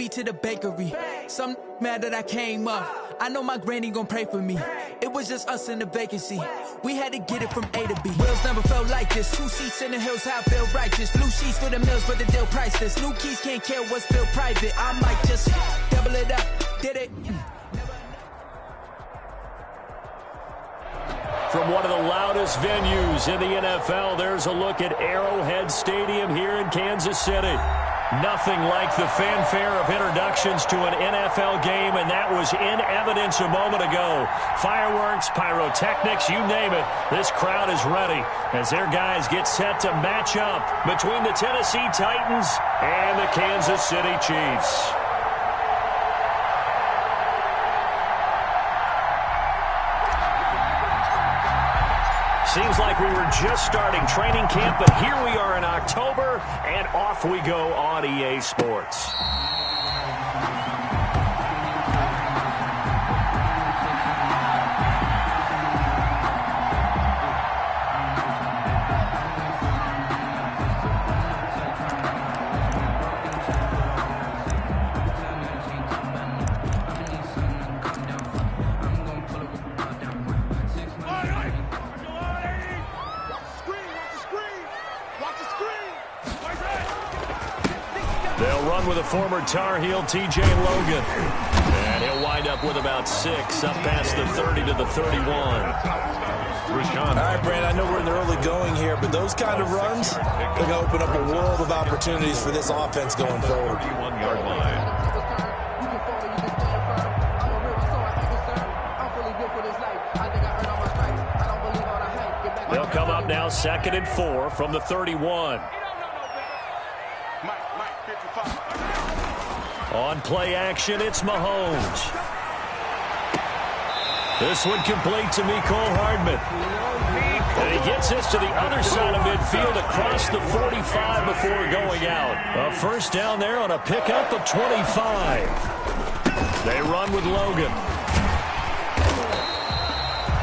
B to the bakery. Some mad that I came up. I know my granny gon' pray for me. It was just us in the vacancy. We had to get it from A to B. Wheels never felt like this. 2 seats in the hills, how I feel righteous. Blue sheets for the mills, but the deal priceless. New keys can't care what's still private. I might just double it up. Did it? From one of the loudest venues in the NFL, there's a look at Arrowhead Stadium here in Kansas City. Nothing like the fanfare of introductions to an NFL game, and that was in evidence a moment ago. Fireworks, pyrotechnics, you name it. This crowd is ready as their guys get set to match up between the Tennessee Titans and the Kansas City Chiefs. Seems like we were just starting training camp, but here we are in October, and off we go on EA Sports. With a former Tar Heel, TJ Logan. And he'll wind up with about 6, up past the 30 to the 31. All right, Brand, I know we're in the early going here, but those kind of runs, they're going to open up a world of opportunities for this offense going forward. 31-yard line. They'll come up now 2nd and 4 from the 31. On play action, it's Mahomes. This one complete to Mecole Hardman. And he gets this to the other side of midfield across the 45 before going out. A first down there on a pickup of 25. They run with Logan.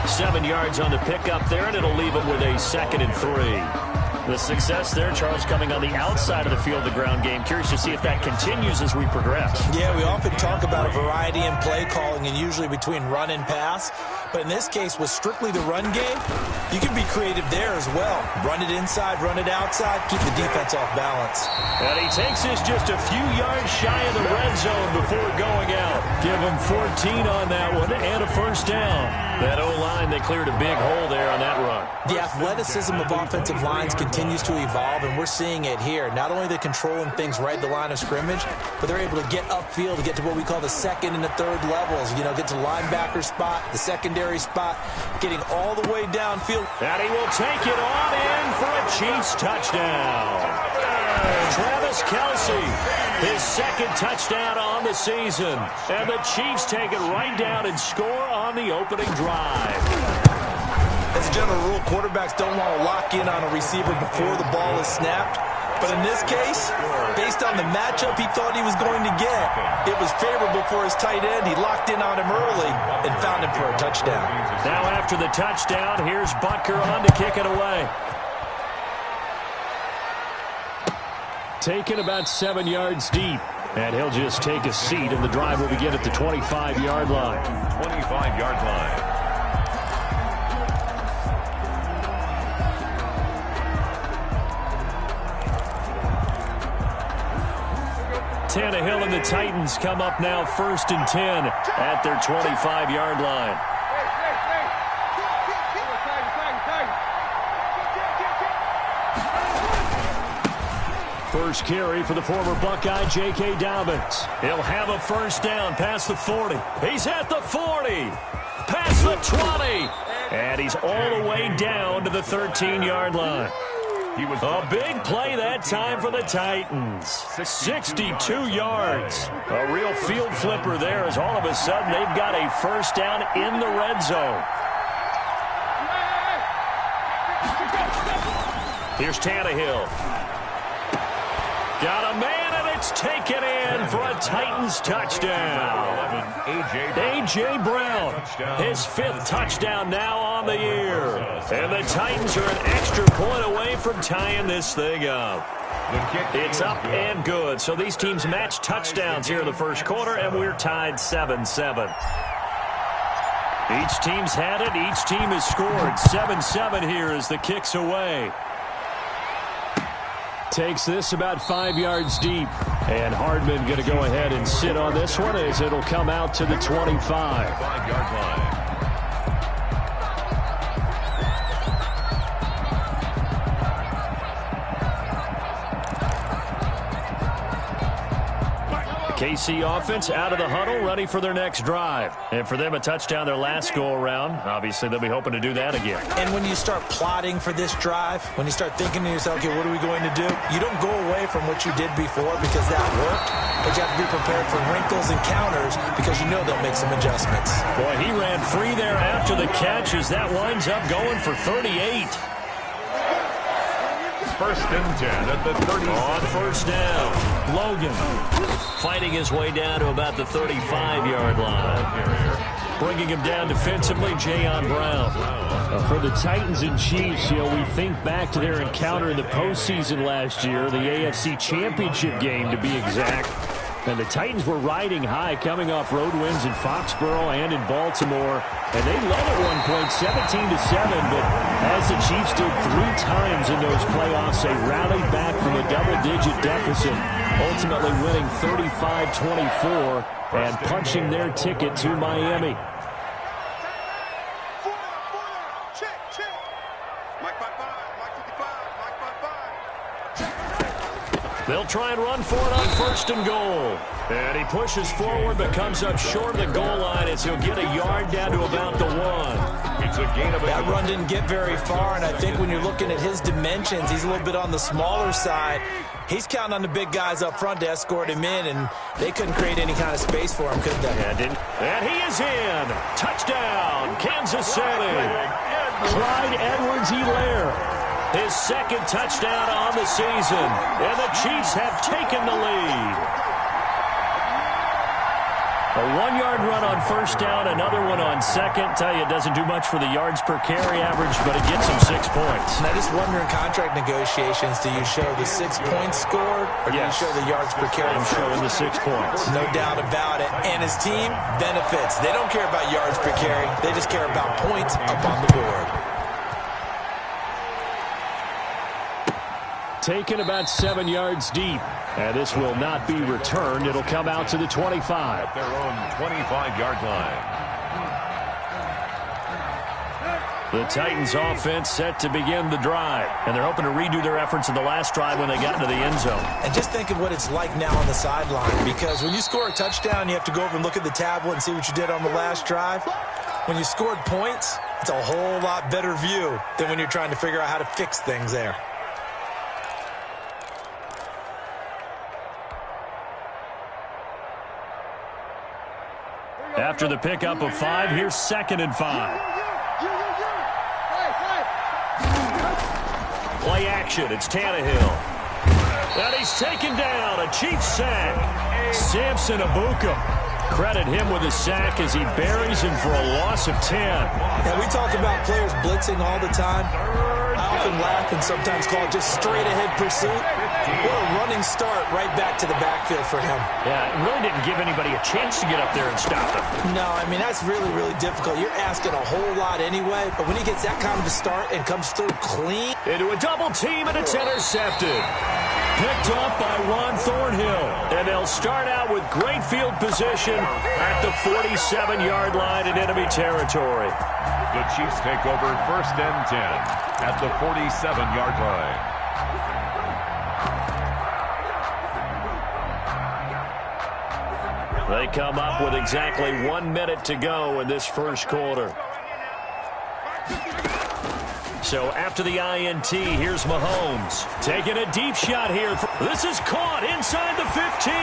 7 yards on the pickup there, and it'll leave them with a 2nd and 3. The success there, Charles, coming on the outside of the field, the ground game. Curious to see if that continues as we progress. Yeah, we often talk about a variety in play calling and usually between run and pass. But in this case, with strictly the run game, you can be creative there as well. Run it inside, run it outside, keep the defense off balance. And he takes this just a few yards shy of the red zone before going out. Give him 14 on that one and a first down. That O-line, they cleared a big hole there on that run. The athleticism of offensive lines continues to evolve, and we're seeing it here. Not only are they controlling things right at the line of scrimmage, but they're able to get upfield to get to what we call the 2nd and the 3rd levels. You know, get to linebacker spot, the secondary spot, getting all the way downfield. And he will take it on in for a Chiefs touchdown. Travis Kelce, his 2nd touchdown on the season. And the Chiefs take it right down and score on the opening drive. As a general rule, quarterbacks don't want to lock in on a receiver before the ball is snapped. But in this case, based on the matchup he thought he was going to get, it was favorable for his tight end. He locked in on him early and found him for a touchdown. Now after the touchdown, here's Butker on to kick it away. Taken about 7 yards deep. And he'll just take a seat, and the drive will begin at the 25-yard line. 25-yard line. Tannehill and the Titans come up now 1st and 10 at their 25-yard line. First carry for the former Buckeye, J.K. Dobbins. He'll have a first down past the 40. He's at the 40. Past the 20. And he's all the way down to the 13-yard line. A big play that time for the Titans. 62 yards. A real field flipper there as all of a sudden they've got a first down in the red zone. Here's Tannehill. Got a man, and It's taken in for a Titans touchdown. A.J. Brown, his 5th touchdown now on the year. And the Titans are an extra point away from tying this thing up. It's up and good. So these teams match touchdowns here in the first quarter, and we're tied 7-7. Each team's had it. Each team has scored. 7-7 here as the kick's away. Takes this about 5 yards deep. And Hardman going to go ahead and sit on this one as it'll come out to the 25. 5-yard line. KC offense out of the huddle, ready for their next drive. And for them, a touchdown their last go-around. Obviously, they'll be hoping to do that again. And when you start plotting for this drive, when you start thinking to yourself, okay, what are we going to do? You don't go away from what you did before because that worked, but you have to be prepared for wrinkles and counters because you know they'll make some adjustments. Boy, he ran free there after the catch as that winds up going for 38. First and 10 at the 30. On first down, Logan fighting his way down to about the 35-yard line. Bringing him down defensively, Jayon Brown. For the Titans and Chiefs, we think back to their encounter in the postseason last year, the AFC Championship game to be exact. And the Titans were riding high, coming off road wins in Foxborough and in Baltimore. And they led at one point, 17-7. But as the Chiefs did 3 times in those playoffs, they rallied back from a double-digit deficit, ultimately winning 35-24 and punching their ticket to Miami. They'll try and run for it on first and goal. And he pushes forward but comes up short of the goal line as he'll get a yard down to about the 1. It's a gain of that run didn't get very far, and I think when you're looking at his dimensions, he's a little bit on the smaller side. He's counting on the big guys up front to escort him in, and they couldn't create any kind of space for him, could they? Yeah, didn't. And he is in. Touchdown, Kansas City. Clyde Edwards-Helaire. His 2nd touchdown on the season. And the Chiefs have taken the lead. A 1-yard run on first down, another one on second. Tell you, it doesn't do much for the yards per carry average, but it gets him 6 points. And I just wonder in contract negotiations, do you show the 6 points scored, or do you show the yards per carry? I'm showing the 6 points. No doubt about it. And his team benefits. They don't care about yards per carry. They just care about points up on the board. Taken about 7 yards deep. And this will not be returned. It'll come out to the 25. At their own 25-yard line. The Titans offense set to begin the drive. And they're hoping to redo their efforts in the last drive when they got into the end zone. And just think of what it's like now on the sideline. Because when you score a touchdown, you have to go over and look at the tablet and see what you did on the last drive. When you scored points, it's a whole lot better view than when you're trying to figure out how to fix things there. After the pickup of 5, here's 2nd and 5. Play action, it's Tannehill. And he's taken down, a Chiefs sack. Samson Abuka. Credit him with a sack as he buries him for a loss of 10. Now, we talk about players blitzing all the time. I often laugh and sometimes call it just straight-ahead pursuit. What a running start right back to the backfield for him. Yeah, it really didn't give anybody a chance to get up there and stop him. No, I mean, that's really, really difficult. You're asking a whole lot anyway, but when he gets that kind of a start and comes through clean. Into a double team, and it's intercepted. Picked up by Ron Thornhill. And they'll start out with great field position at the 47-yard line in enemy territory. The Chiefs take over first and 10 at the 47-yard line. They come up with exactly 1 minute to go in this first quarter. So after the INT, here's Mahomes. Taking a deep shot here. This is caught inside the 15.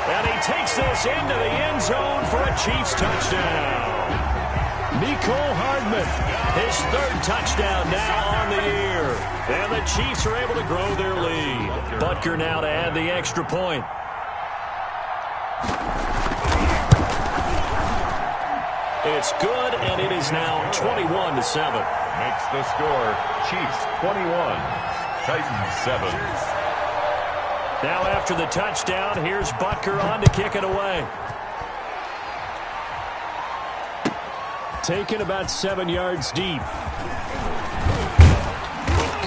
And he takes this into the end zone for a Chiefs touchdown. Mecole Hardman, his third touchdown now on the year. And the Chiefs are able to grow their lead. Butker now to add the extra point. It's good, and it is now 21-7. Makes the score Chiefs 21, Titans 7. Now after the touchdown, here's Butker on to kick it away. Taken about 7 yards deep.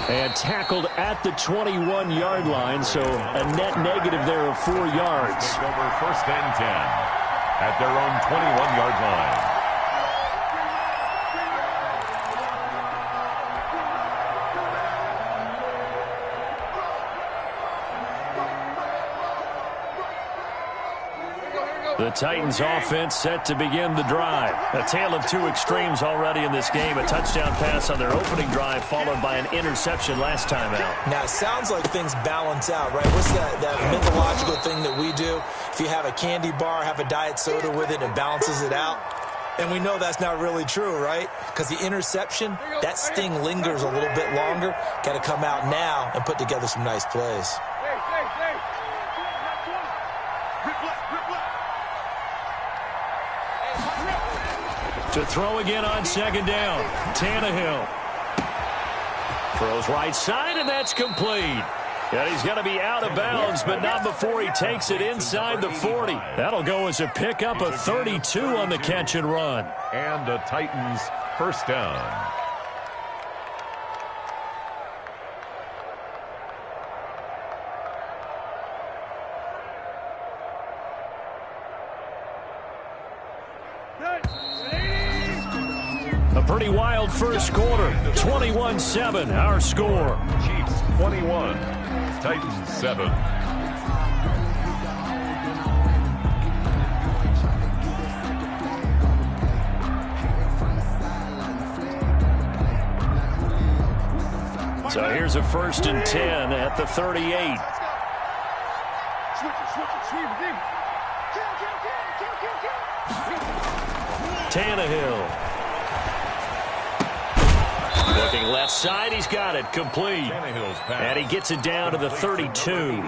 And tackled at the 21-yard line, so a net negative there of 4 yards. Take over first and 10 at their own 21-yard line. The Titans offense set to begin the drive. A tale of two extremes already in this game. A touchdown pass on their opening drive followed by an interception last time out. Now, it sounds like things balance out, right? What's that mythological thing that we do? If you have a candy bar, have a diet soda with it, it balances it out. And we know that's not really true, right? Because the interception, that sting lingers a little bit longer. Got to come out now and put together some nice plays. To throw again on second down. Tannehill throws right side, and that's complete. And he's going to be out of bounds, but not before he takes it inside the 40. That'll go as a pickup of 32 on the catch and run. And the Titans first down. A pretty wild first quarter. 21-7, our score. Chiefs 21, Titans 7. So here's a 1st and 10 at the 38. Tannehill. Looking left side, he's got it, complete. And he gets it down to the 32.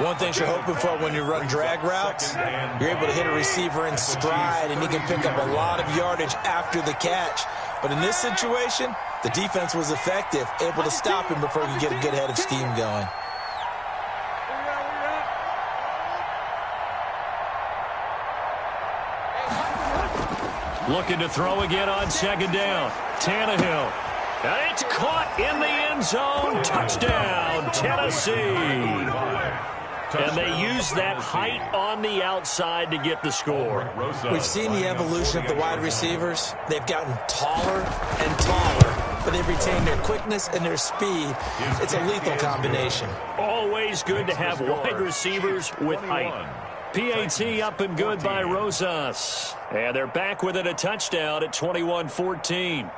One thing you're hoping for when you run drag routes, you're able to hit a receiver in stride, and he can pick up a lot of yardage after the catch. But in this situation, the defense was effective, able to stop him before he could get a good head of steam going. Looking to throw again on second down. Tannehill. And it's caught in the end zone. Touchdown, Tennessee. And they use that height on the outside to get the score. We've seen the evolution of the wide receivers. They've gotten taller and taller, but they've retained their quickness and their speed. It's a lethal combination. Always good to have wide receivers with height. PAT up and good by Rosas. And they're back with it, a touchdown at 21-14.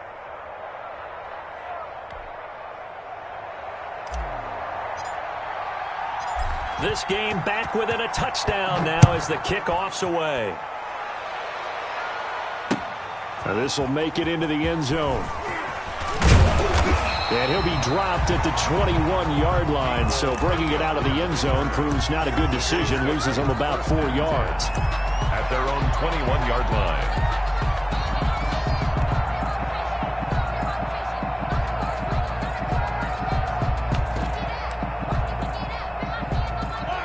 This game back with it, a touchdown now as the kickoff's away. Now this will make it into the end zone. And he'll be dropped at the 21-yard line, so bringing it out of the end zone proves not a good decision. Loses him about 4 yards. At their own 21-yard line.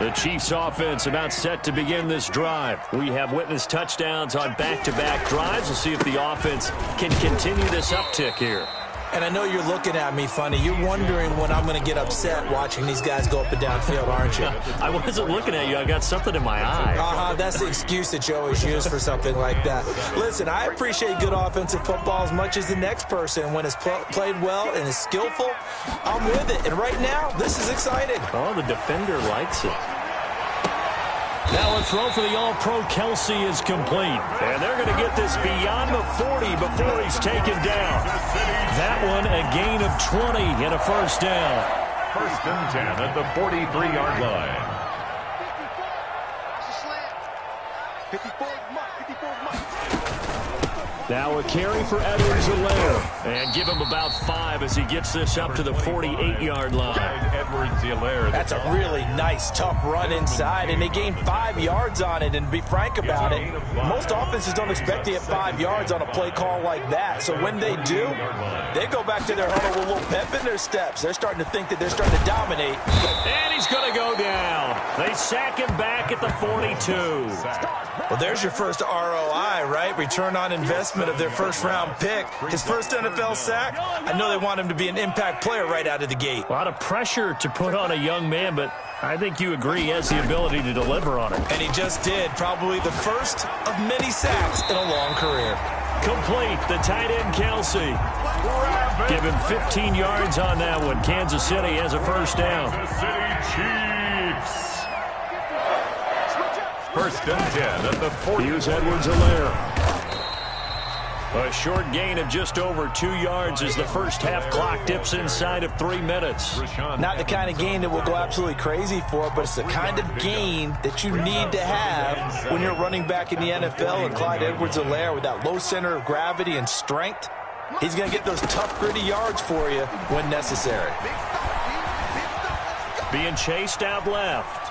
The Chiefs offense about set to begin this drive. We have witnessed touchdowns on back-to-back drives. We'll see if the offense can continue this uptick here. And I know you're looking at me funny. You're wondering when I'm going to get upset watching these guys go up and down field, aren't you? I wasn't looking at you. I got something in my eye. That's the excuse that you always use for something like that. Listen, I appreciate good offensive football as much as the next person. When it's played well and is skillful, I'm with it. And right now, this is exciting. Oh, the defender likes it. Now a throw for the All-Pro Kelsey is complete. And they're going to get this beyond the 40 before he's taken down. That one a gain of 20 and a first down. 1st and 10 at the 43-yard line. Now a carry for Edwards-Helaire. And give him about 5 as he gets this up to the 48-yard line. Edwards-Helaire. That's a really nice, tough run inside, and they gained 5 yards on it. And to be frank about it, most offenses don't expect to get 5 yards on a play call like that. So when they do, they go back to their huddle with a little pep in their steps. They're starting to think that they're starting to dominate. And he's going to go down. They sack him back at the 42. Well, there's your first ROI, right? Return on investment of their first-round pick. His first NFL sack. I know they want him to be an impact player right out of the gate. A lot of pressure to put on a young man, but I think you agree he has the ability to deliver on it. And he just did. Probably the first of many sacks in a long career. Complete, the tight end, Kelsey. Give him 15 yards on that one. Kansas City has a first down. Kansas City Chiefs. First and 10 at the 40. Here's Edwards-Helaire. A short gain of just over 2 yards as the first half clock dips inside of 3 minutes. Not the kind of gain that we'll go absolutely crazy for, but it's the kind of gain that you need to have when you're running back in the NFL. And Clyde Edwards-Helaire, with that low center of gravity and strength, he's going to get those tough, gritty yards for you when necessary. Being chased out left.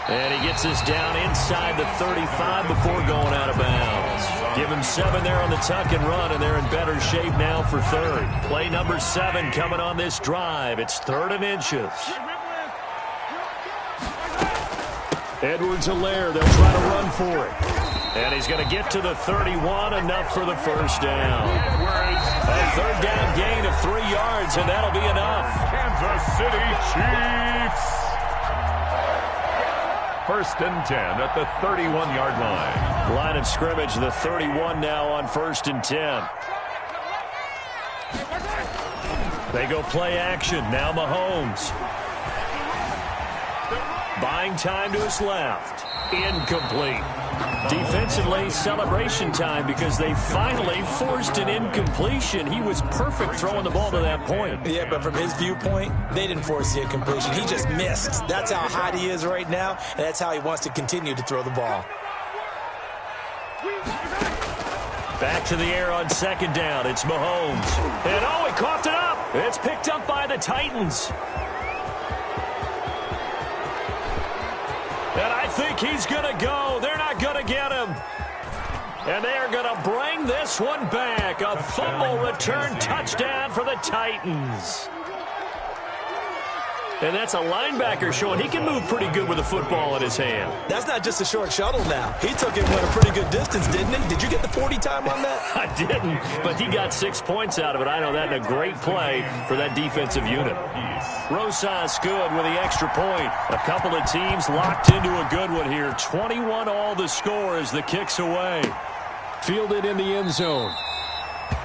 And he gets us down inside the 35 before going out of bounds. Give him 7 there on the tuck and run, and they're in better shape now for third. Play number 7 coming on this drive. It's 3rd and inches. Edwards-Helaire, they'll try to run for it. And he's going to get to the 31, enough for the first down. A third down gain of 3 yards, and that'll be enough. Kansas City Chiefs. First and 10 at the 31-yard line. Line of scrimmage, the 31 now on 1st and 10. They go play action. Now Mahomes. Buying time to his left. Incomplete. Defensively, celebration time because they finally forced an incompletion. He was perfect throwing the ball to that point. Yeah, but from his viewpoint, they didn't force the incompletion. He just missed. That's how hot he is right now, and that's how he wants to continue to throw the ball. Back to the air on 2nd down. It's Mahomes. And oh, he coughed it up. It's picked up by the Titans. And I think he's going to go. They're not going to get him. And they are going to bring this one back. A fumble return touchdown for the Titans. And that's a linebacker showing he can move pretty good with the football in his hand. That's not just a short shuttle now. He took it went a pretty good distance, didn't he? Did you get the 40 time on that? I didn't, but he got 6 points out of it. I know that in a great play for that defensive unit. Rosas good with the extra point. A couple of teams locked into a good one here. 21 all the score as the kick's away. Fielded in the end zone.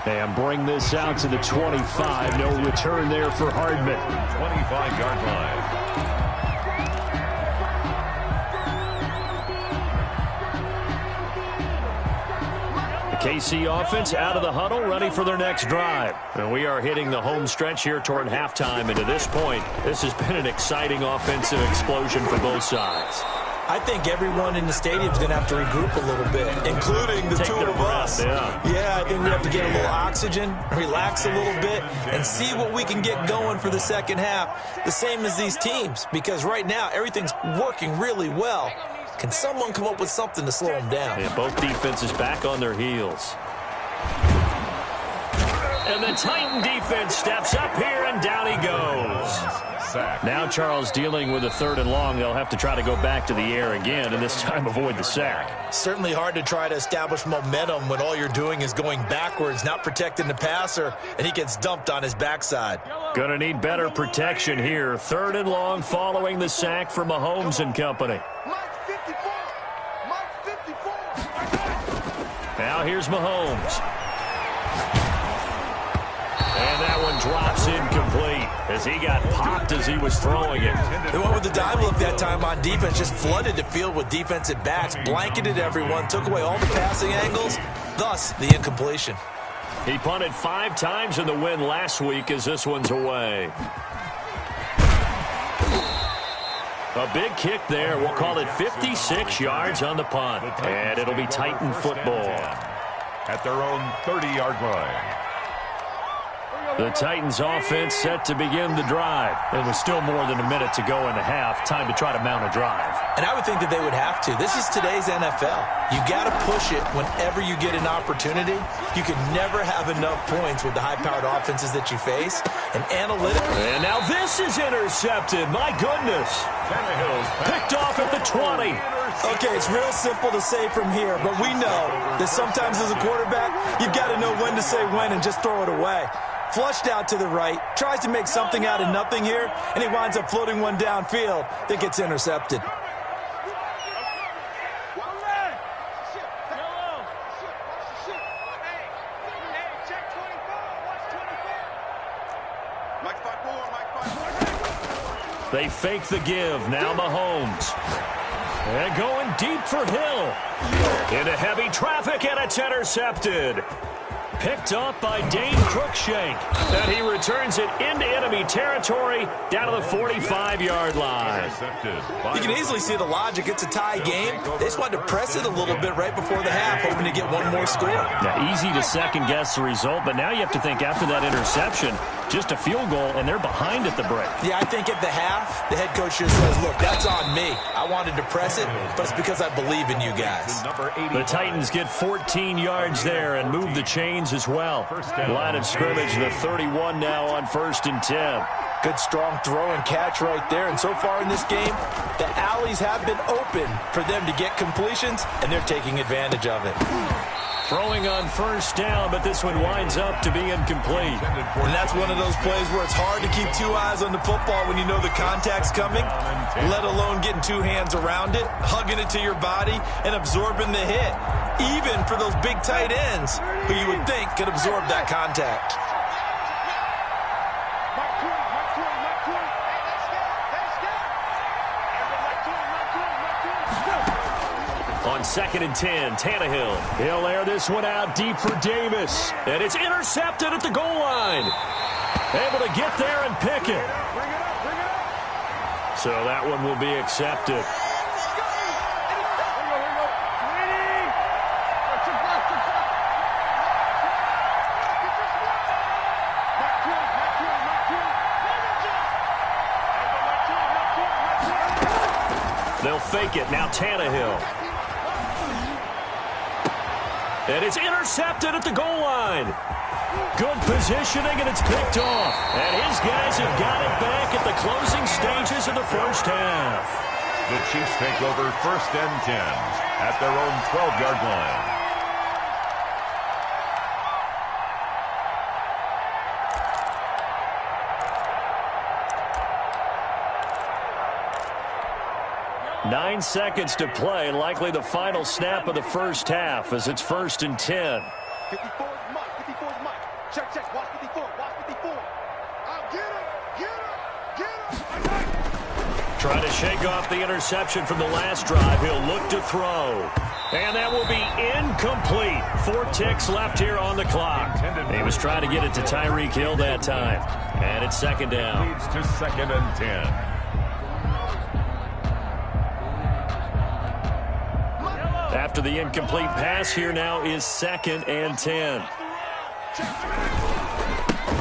And bring this out to the 25. No return there for Hardman. 25-yard line. The KC offense out of the huddle, ready for their next drive. And we are hitting the home stretch here toward halftime. And to this point, this has been an exciting offensive explosion for both sides. I think everyone in the stadium is going to have to regroup a little bit, including the two of us. Yeah, I think we have to get a little oxygen, relax a little bit, and see what we can get going for the second half, the same as these teams, because right now everything's working really well. Can someone come up with something to slow them down? Yeah, both defenses back on their heels. And the Titan defense steps up here, and down he goes. Now Charles dealing with a 3rd and long. They'll have to try to go back to the air again, and this time avoid the sack. Certainly hard to try to establish momentum when all you're doing is going backwards, not protecting the passer, and he gets dumped on his backside. Gonna need better protection here. 3rd and long following the sack for Mahomes and company. Now here's Mahomes. And that one drops incomplete as he got popped as he was throwing it. They went with the dive look that time on defense, just flooded the field with defensive backs, blanketed everyone, took away all the passing angles, thus the incompletion. He punted 5 times in the win last week as this one's away. A big kick there. We'll call it 56 yards on the punt. And it'll be Titan football. At their own 30-yard line. The Titans offense set to begin the drive. It was still more than a minute to go in the half. Time to try to mount a drive. And I would think that they would have to. This is today's NFL. You got to push it whenever you get an opportunity. You can never have enough points with the high-powered offenses that you face. And analytically. And now this is intercepted. My goodness. Picked off at the 20. Okay, it's real simple to say from here, but we know that sometimes as a quarterback, you've got to know when to say when and just throw it away. Flushed out to the right, tries to make something out of nothing here, and he winds up floating one downfield that gets intercepted. They fake the give. Now Mahomes. And going deep for Hill. Into heavy traffic, and it's intercepted. Picked up by Dane Cruikshank. And he returns it into enemy territory down to the 45-yard line. You can easily see the logic. It's a tie game. They just wanted to press it a little bit right before the half, hoping to get one more score. Now, easy to second-guess the result, but now you have to think after that interception, just a field goal, and they're behind at the break. Yeah, I think at the half, the head coach just says, look, that's on me. I wanted to press it, but it's because I believe in you guys. The Titans get 14 yards there and move the chains as well. Line of scrimmage, the 31 now on 1st and 10. Good strong throw and catch right there. And so far in this game, the alleys have been open for them to get completions, and they're taking advantage of it. Throwing on 1st down, but this one winds up to be incomplete. And that's one of those plays where it's hard to keep two eyes on the football when you know the contact's coming, let alone getting two hands around it, hugging it to your body, and absorbing the hit, even for those big tight ends who you would think could absorb that contact. On 2nd and 10, Tannehill. He'll air this one out deep for Davis. And it's intercepted at the goal line. Able to get there and pick it. So that one will be accepted. They'll fake it. Now Tannehill. And it's intercepted at the goal line. Good positioning, and it's picked off. And his guys have got it back at the closing stages of the 1st half. The Chiefs take over 1st and 10 at their own 12-yard line. Nine seconds to play, likely the final snap of the 1st half as it's 1st and 10. 54 is Mike. 54 is Mike. Check. Watch 54. Watch 54. I'll get him. Trying to shake off the interception from the last drive. He'll look to throw. And that will be incomplete. 4 ticks left here on the clock. He was trying to get it to Tyreek Hill that time. And it's 2nd down. Leads to 2nd and 10. After the incomplete pass, here now is 2nd and 10.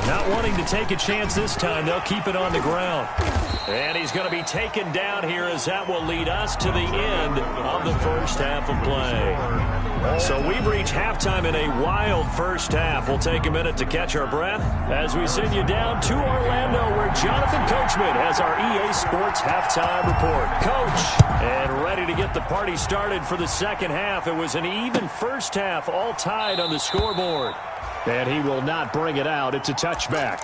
Not wanting to take a chance this time, they'll keep it on the ground. And he's going to be taken down here as that will lead us to the end of the 1st half of play. So we've reached halftime in a wild 1st half. We'll take a minute to catch our breath as we send you down to Orlando, where Jonathan Coachman has our EA Sports halftime report. Coach, and ready to get the party started for the 2nd half. It was an even 1st half, all tied on the scoreboard. And he will not bring it out. It's a touchback.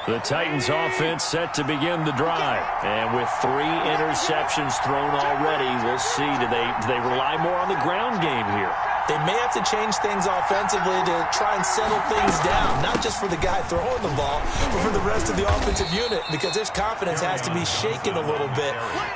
The Titans offense set to begin the drive. And with 3 interceptions thrown already, we'll see. Do they rely more on the ground game here? They may have to change things offensively to try and settle things down, not just for the guy throwing the ball, but for the rest of the offensive unit, because their confidence has to be shaken a little bit.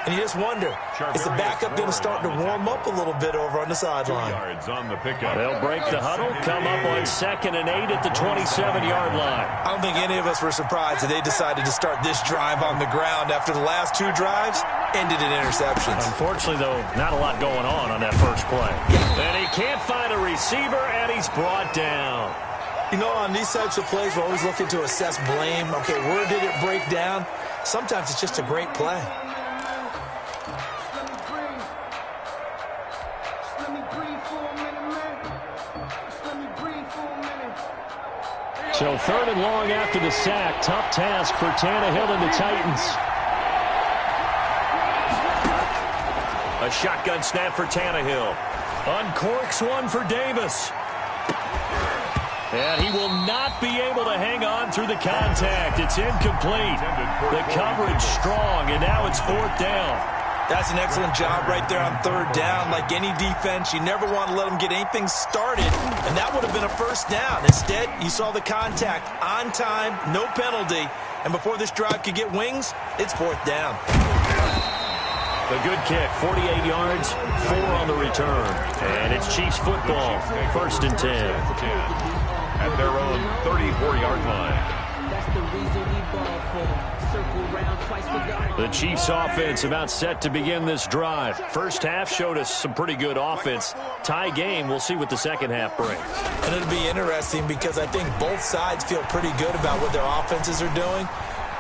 And you just wonder, is the backup going to start to warm up a little bit over on the sideline? They'll break the huddle, come up on 2nd and 8 at the 27-yard line. I don't think any of us were surprised that they decided to start this drive on the ground after the last 2 drives ended in interceptions. Unfortunately, though, not a lot going on that first play. And he can't find a receiver, and he's brought down. You know, on these types of plays, we're always looking to assess blame. Okay, where did it break down? Sometimes it's just a great play. So 3rd and long after the sack. Tough task for Tannehill and the Titans. A shotgun snap for Tannehill. Uncorks one for Davis. And he will not be able to hang on through the contact. It's incomplete. The coverage strong, and now it's 4th down. That's an excellent job right there on 3rd down. Like any defense, you never want to let them get anything started, and that would have been a 1st down. Instead, you saw the contact on time, no penalty, and before this drive could get wings, it's 4th down. A good kick, 48 yards, 4 on the return. And it's Chiefs football, 1st and 10. At their own 34-yard line. That's the reason we ball for. Circle round twice for God. The Chiefs offense about set to begin this drive. First half showed us some pretty good offense. Tie game, we'll see what the second half brings. And it'll be interesting because I think both sides feel pretty good about what their offenses are doing.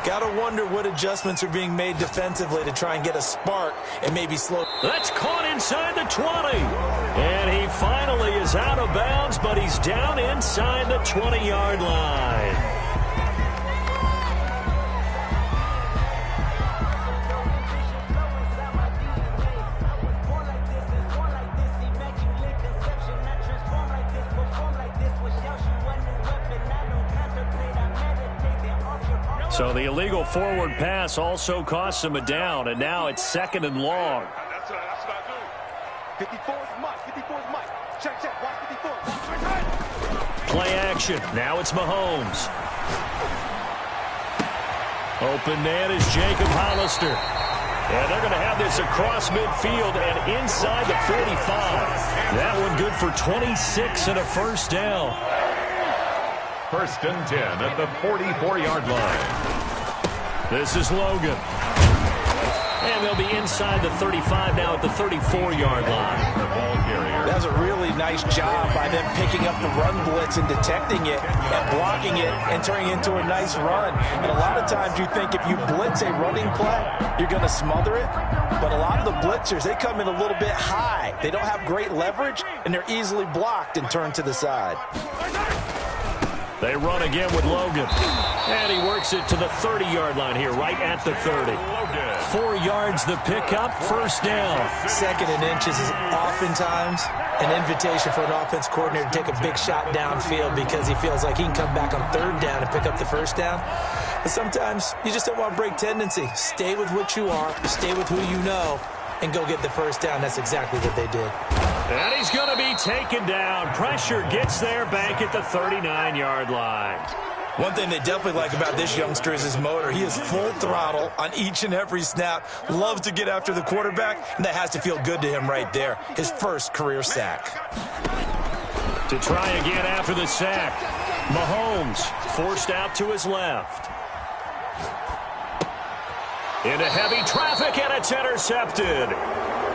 Got to wonder what adjustments are being made defensively to try and get a spark and maybe slow. That's caught inside the 20. And he finally is out of bounds, but he's down inside the 20-yard line. So the illegal forward pass also cost him a down, and now it's 2nd and long. That's what I do. 54 is Mike. 54 is Mike. Check, check. Watch 54. Watch. Play action. Now it's Mahomes. Open man is Jacob Hollister. And they're going to have this across midfield and inside the 45. That one good for 26 and a 1st down. 1st and 10 at the 44-yard line. This is Logan. And they'll be inside the 35 now at the 34-yard line. The ball carrier. That was a really nice job by them picking up the run blitz and detecting it and blocking it and turning it into a nice run. And a lot of times you think if you blitz a running play, you're going to smother it. But a lot of the blitzers, they come in a little bit high. They don't have great leverage, and they're easily blocked and turned to the side. They run again with Logan. And he works it to the 30-yard line here, right at the 30. 4 yards the pickup, 1st down. 2nd and inches is oftentimes an invitation for an offense coordinator to take a big shot downfield because he feels like he can come back on 3rd down and pick up the 1st down. But sometimes you just don't want to break tendency. Stay with what you are, stay with who you know, and go get the 1st down. That's exactly what they did. And he's going to be taken down. Pressure gets there back at the 39-yard line. One thing they definitely like about this youngster is his motor. He is full throttle on each and every snap. Loves to get after the quarterback, and that has to feel good to him right there. His 1st career sack. To try again after the sack. Mahomes forced out to his left. Into heavy traffic, and it's intercepted.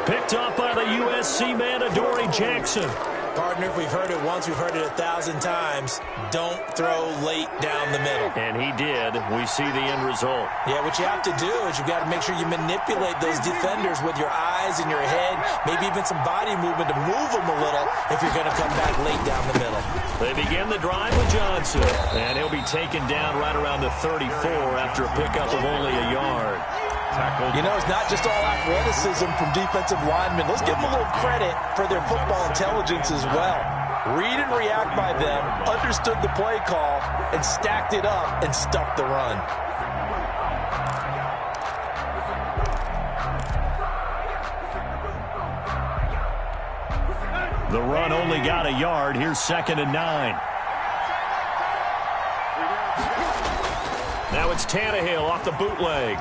Picked up by the USC man, Adoree Jackson. Partner, if we've heard it once, we've heard it 1,000 times. Don't throw late down the middle. And he did. We see the end result. Yeah, what you have to do is you've got to make sure you manipulate those defenders with your eyes and your head, maybe even some body movement to move them a little if you're going to come back late down the middle. They begin the drive with Johnson, and he'll be taken down right around the 34 after a pickup of only a yard. You know, it's not just all athleticism from defensive linemen. Let's give them a little credit for their football intelligence as well. Read and react by them, understood the play call, and stacked it up and stuffed the run. The run only got a yard. Here's 2nd and 9. Now it's Tannehill off the bootleg.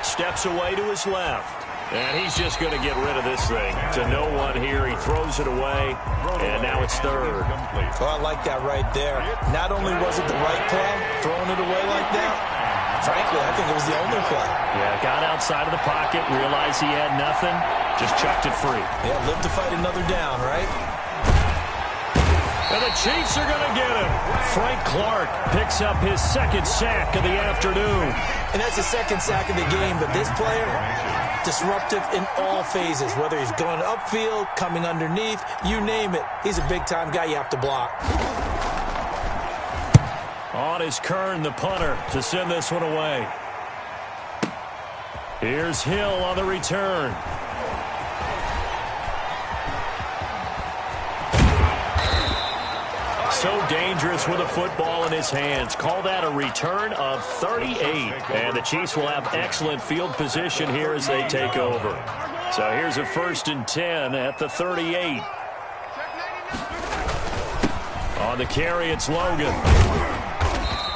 Steps away to his left. And he's just going to get rid of this thing. To no one here. He throws it away. And now it's 3rd. Oh, I like that right there. Not only was it the right play, throwing it away like that, frankly, I think it was the only play. Yeah, got outside of the pocket, realized he had nothing, just chucked it free. Yeah, live to fight another down, right? And the Chiefs are going to get him. Frank Clark picks up his 2nd sack of the afternoon. And that's the 2nd sack of the game, but this player, disruptive in all phases, whether he's going upfield, coming underneath, you name it. He's a big-time guy you have to block. On is Kern, the punter, to send this one away. Here's Hill on the return. So dangerous with a football in his hands. Call that a return of 38. And the Chiefs will have excellent field position here as they take over. So here's a 1st and 10 at the 38. On the carry, it's Logan.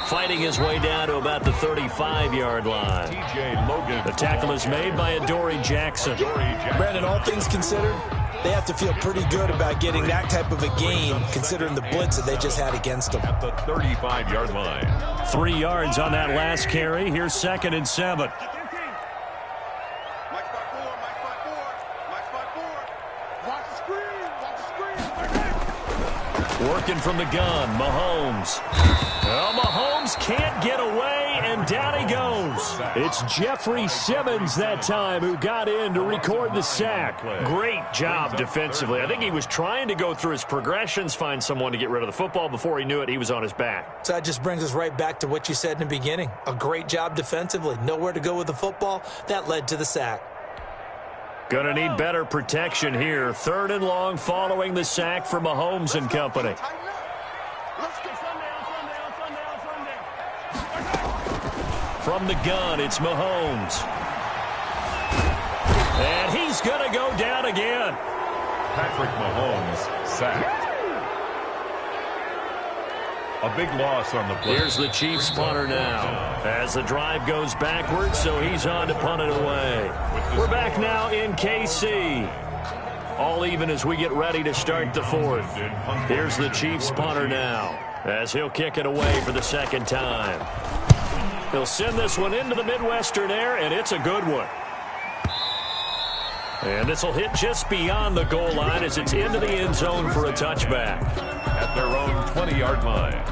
Fighting his way down to about the 35-yard line. The tackle is made by Adoree Jackson. Brandon, all things considered, they have to feel pretty good about getting that type of a game, considering the blitz that they just had against them. At the 35-yard line. 3 yards on that last carry. Here's 2nd and 7. Working from the gun, Mahomes. Well, Mahomes can't get away, and down he goes. It's Jeffrey Simmons that time who got in to record the sack. Great job defensively. I think he was trying to go through his progressions, find someone to get rid of the football. Before he knew it, he was on his back. So that just brings us right back to what you said in the beginning. A great job defensively. Nowhere to go with the football. That led to the sack. Gonna need better protection here. 3rd and long following the sack for Mahomes and company. From the gun, it's Mahomes. And he's gonna go down again. Patrick Mahomes sacked. A big loss on the play. Here's the Chiefs punter now as the drive goes backwards, so he's on to punt it away. We're back now in KC. All even as we get ready to start the 4th. Here's the Chiefs punter now as he'll kick it away for the 2nd time. He'll send this one into the Midwestern air, and it's a good one. And this will hit just beyond the goal line as it's into the end zone for a touchback. At their own 20-yard line.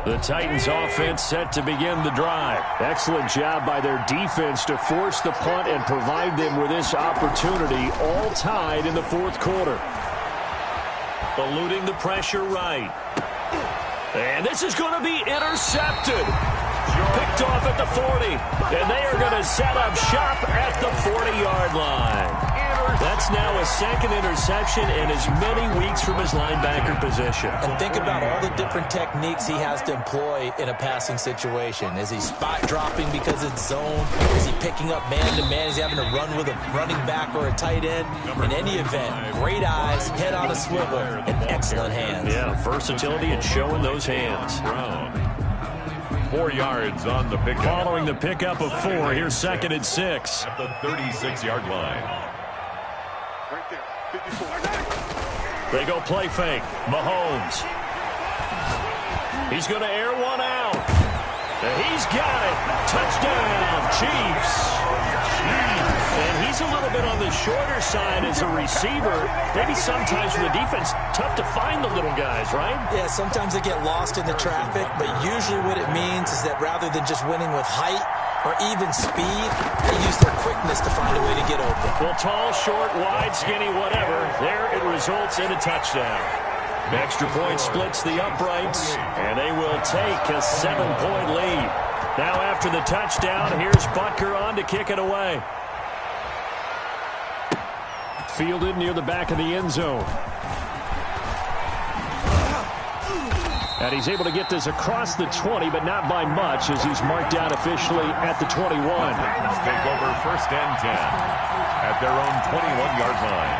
The Titans offense set to begin the drive. Excellent job by their defense to force the punt and provide them with this opportunity, all tied in the 4th quarter. Eluding the pressure right. And this is going to be intercepted. Picked off at the 40. And they are going to set up shop at the 40-yard line. That's now a 2nd interception in as many weeks from his linebacker position. And think about all the different techniques he has to employ in a passing situation. Is he spot dropping because it's zone? Is he picking up man-to-man? Is he having to run with a running back or a tight end? In any event, great eyes, head on a swivel, and excellent hands. Yeah, versatility and showing those hands. 4 yards on the pickup. Following the pickup of 4, here's 2nd and 6. At the 36-yard line. They go play fake. Mahomes. He's going to air one out. And he's got it. Touchdown, Chiefs. And he's a little bit on the shorter side as a receiver. Maybe sometimes for the defense, tough to find the little guys, right? Yeah, sometimes they get lost in the traffic, but usually what it means is that rather than just winning with height or even speed, they use their quickness to find a way to get open. Well, tall, short, wide, skinny, whatever, there it results in a touchdown. Extra point splits the uprights, and they will take a 7-point lead. Now after the touchdown, here's Butker on to kick it away. Fielded near the back of the end zone. And he's able to get this across the 20, but not by much, as he's marked out officially at the 21. Titans take over 1st and 10 at their own 21-yard line.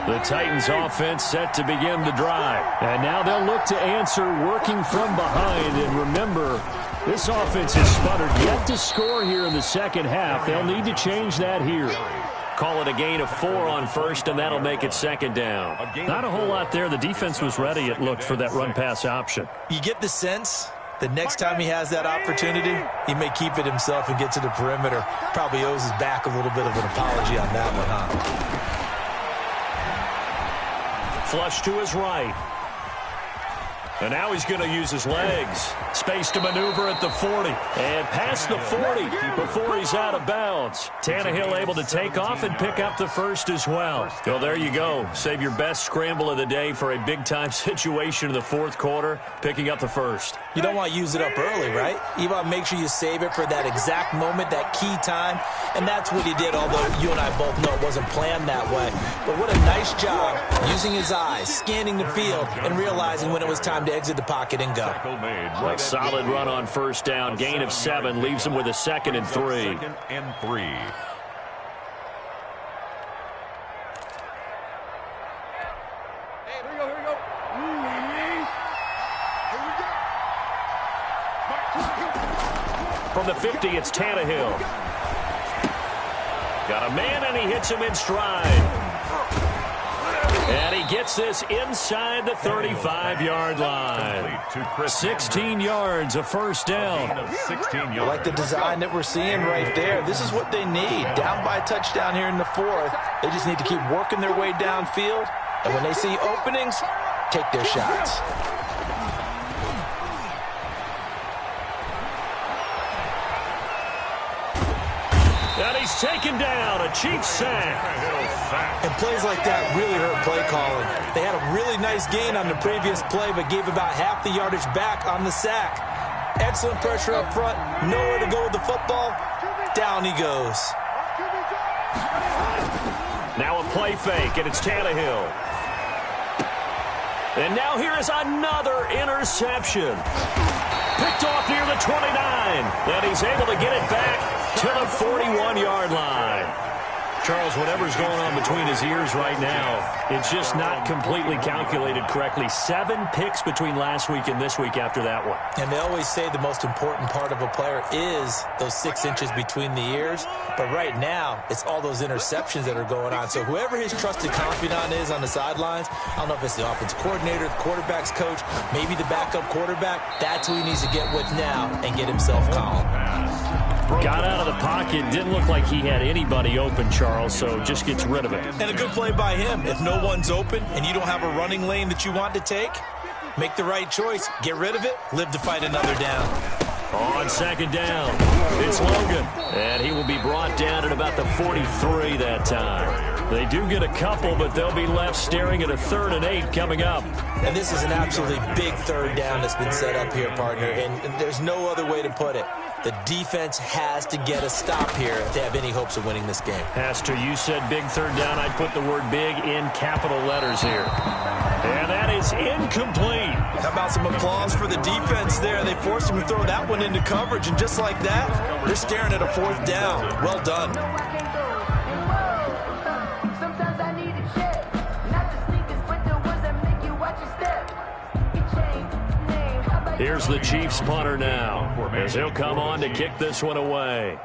The Titans offense set to begin the drive. And now they'll look to answer working from behind. And remember, this offense has sputtered yet to score here in the second half. They'll need to change that here. Call it a gain of 4 on first, and that'll make it 2nd down. Not a whole lot there. The defense was ready, it looked, for that run-pass option. You get the sense the next time he has that opportunity, he may keep it himself and get to the perimeter. Probably owes his back a little bit of an apology on that one, huh? Flush to his right. And now he's going to use his legs. Space to maneuver at the 40. And past the 40 before he's out of bounds. Tannehill able to take off and pick up the first as well. So there you go. Save your best scramble of the day for a big-time situation in the fourth quarter, picking up the first. You don't want to use it up early, right? You want to make sure you save it for that exact moment, that key time. And that's what he did, although you and I both know it wasn't planned that way. But what a nice job using his eyes, scanning the field, and realizing when it was time to exit the pocket and go. A solid run on first down. Gain of 7 leaves him with a 2nd and 3. 2nd and 3. Hey, here we go, here we go. From the 50, it's Tannehill. Got a man, and he hits him in stride. And he gets this inside the 35-yard line. 16 yards, a first down. I like the design that we're seeing right there. This is what they need. Down by a touchdown here in the fourth. They just need to keep working their way downfield. And when they see openings, take their shots. And he's taken down, a Chiefs sack. And plays like that really hurt play calling. They had a really nice gain on the previous play, but gave about half the yardage back on the sack. Excellent pressure up front, nowhere to go with the football. Down he goes. Now a play fake, and it's Tannehill. And now here is another interception. Picked off near the 29. And he's able to get it back to the 41-yard line. Charles, whatever's going on between his ears right now, it's just not completely calculated correctly. 7 picks between last week and this week after that one. And they always say the most important part of a player is those 6 inches between the ears. But right now, it's all those interceptions that are going on. So whoever his trusted confidant is on the sidelines, I don't know if it's the offensive coordinator, the quarterback's coach, maybe the backup quarterback, that's who he needs to get with now and get himself calm. Got out of the pocket. Didn't look like he had anybody open, Charles, so just gets rid of it. And a good play by him. If no one's open and you don't have a running lane that you want to take, make the right choice. Get rid of it. Live to fight another down. On 2nd down, it's Logan. And he will be brought down at about the 43 that time. They do get a couple, but they'll be left staring at a 3rd and 8 coming up. And this is an absolutely big 3rd down that's been set up here, partner. And there's no other way to put it. The defense has to get a stop here if they have any hopes of winning this game. Pastor, you said big 3rd down. I'd put the word big in capital letters here. And that is incomplete. How about some applause for the defense there? They forced him to throw that one into coverage, and just like that, they're staring at a 4th down. Well done. Here's the Chiefs punter now, as he'll come on to kick this one away.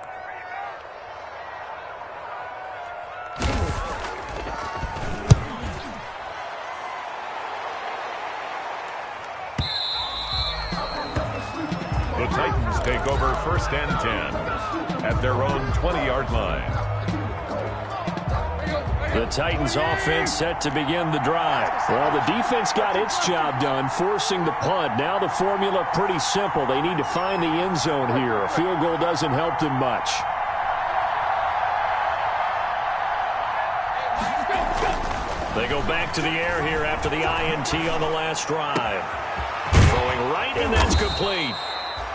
The Titans take over 1st and 10 at their own 20-yard line. The Titans offense set to begin the drive. Well, the defense got its job done, forcing the punt. Now the formula pretty simple. They need to find the end zone here. A field goal doesn't help them much. They go back to the air here after the INT on the last drive. Throwing right, and that's complete.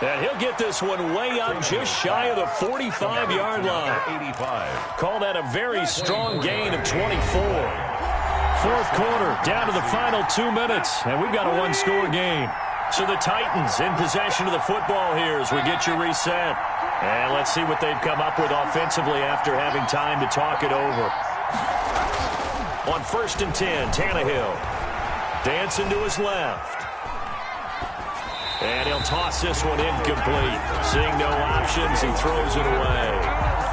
And he'll get this one way up just shy of the 45-yard line. 85. Call that a very strong gain of 24. Fourth quarter, down to the final 2 minutes, and we've got a one-score game. So the Titans in possession of the football here as we get you reset. And let's see what they've come up with offensively after having time to talk it over. On 1st and 10, Tannehill. Dancing to his left. And he'll toss this one incomplete. Seeing no options, he throws it away.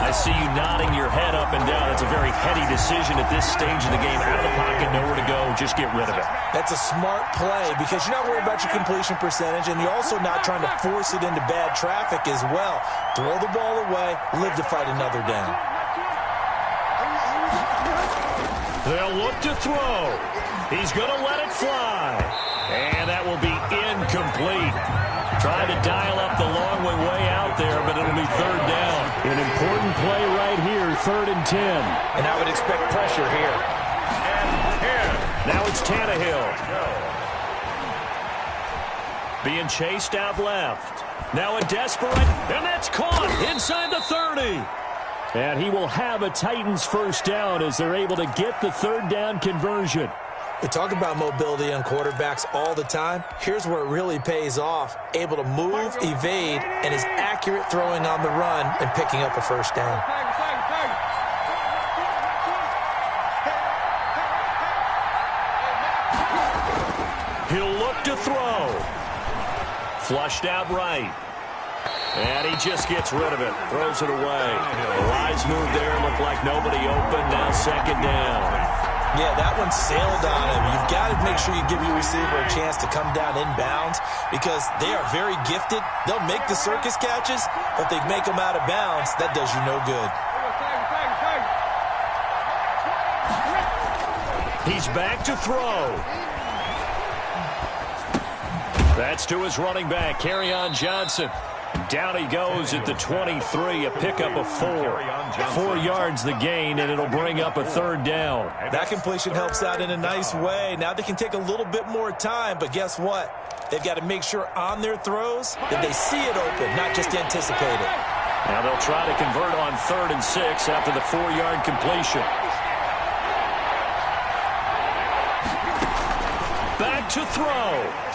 I see you nodding your head up and down. That's a very heady decision at this stage of the game. Out of the pocket, nowhere to go. Just get rid of it. That's a smart play because you're not worried about your completion percentage, and you're also not trying to force it into bad traffic as well. Throw the ball away, live to fight another down. They'll look to throw. He's going to let it fly. And that will be incomplete. Trying to dial up the long way out there, but it'll be third down. An important play right here, 3rd and 10. And I would expect pressure here. Now it's Tannehill. Being chased out left. Now a desperate, and that's caught inside the 30. And he will have a Titans first down as they're able to get the third down conversion. We talk about mobility on quarterbacks all the time. Here's where it really pays off. Able to move, evade, and is accurate throwing on the run and picking up a first down. He'll look to throw. Flushed out right. And he just gets rid of it. Throws it away. The wise move there. Looked like nobody open. Now 2nd down. Yeah, that one sailed on him. You've got to make sure you give your receiver a chance to come down inbounds because they are very gifted. They'll make the circus catches, but if they make them out of bounds, that does you no good. He's back to throw. That's to his running back, Kerryon Johnson. Down he goes at the 23, a pickup of 4. 4 yards the gain, and it'll bring up a third down. That completion helps out in a nice way. Now they can take a little bit more time, but guess what? They've got to make sure on their throws that they see it open, not just anticipate it. Now they'll try to convert on 3rd and 6 after the 4-yard completion. Back to throw.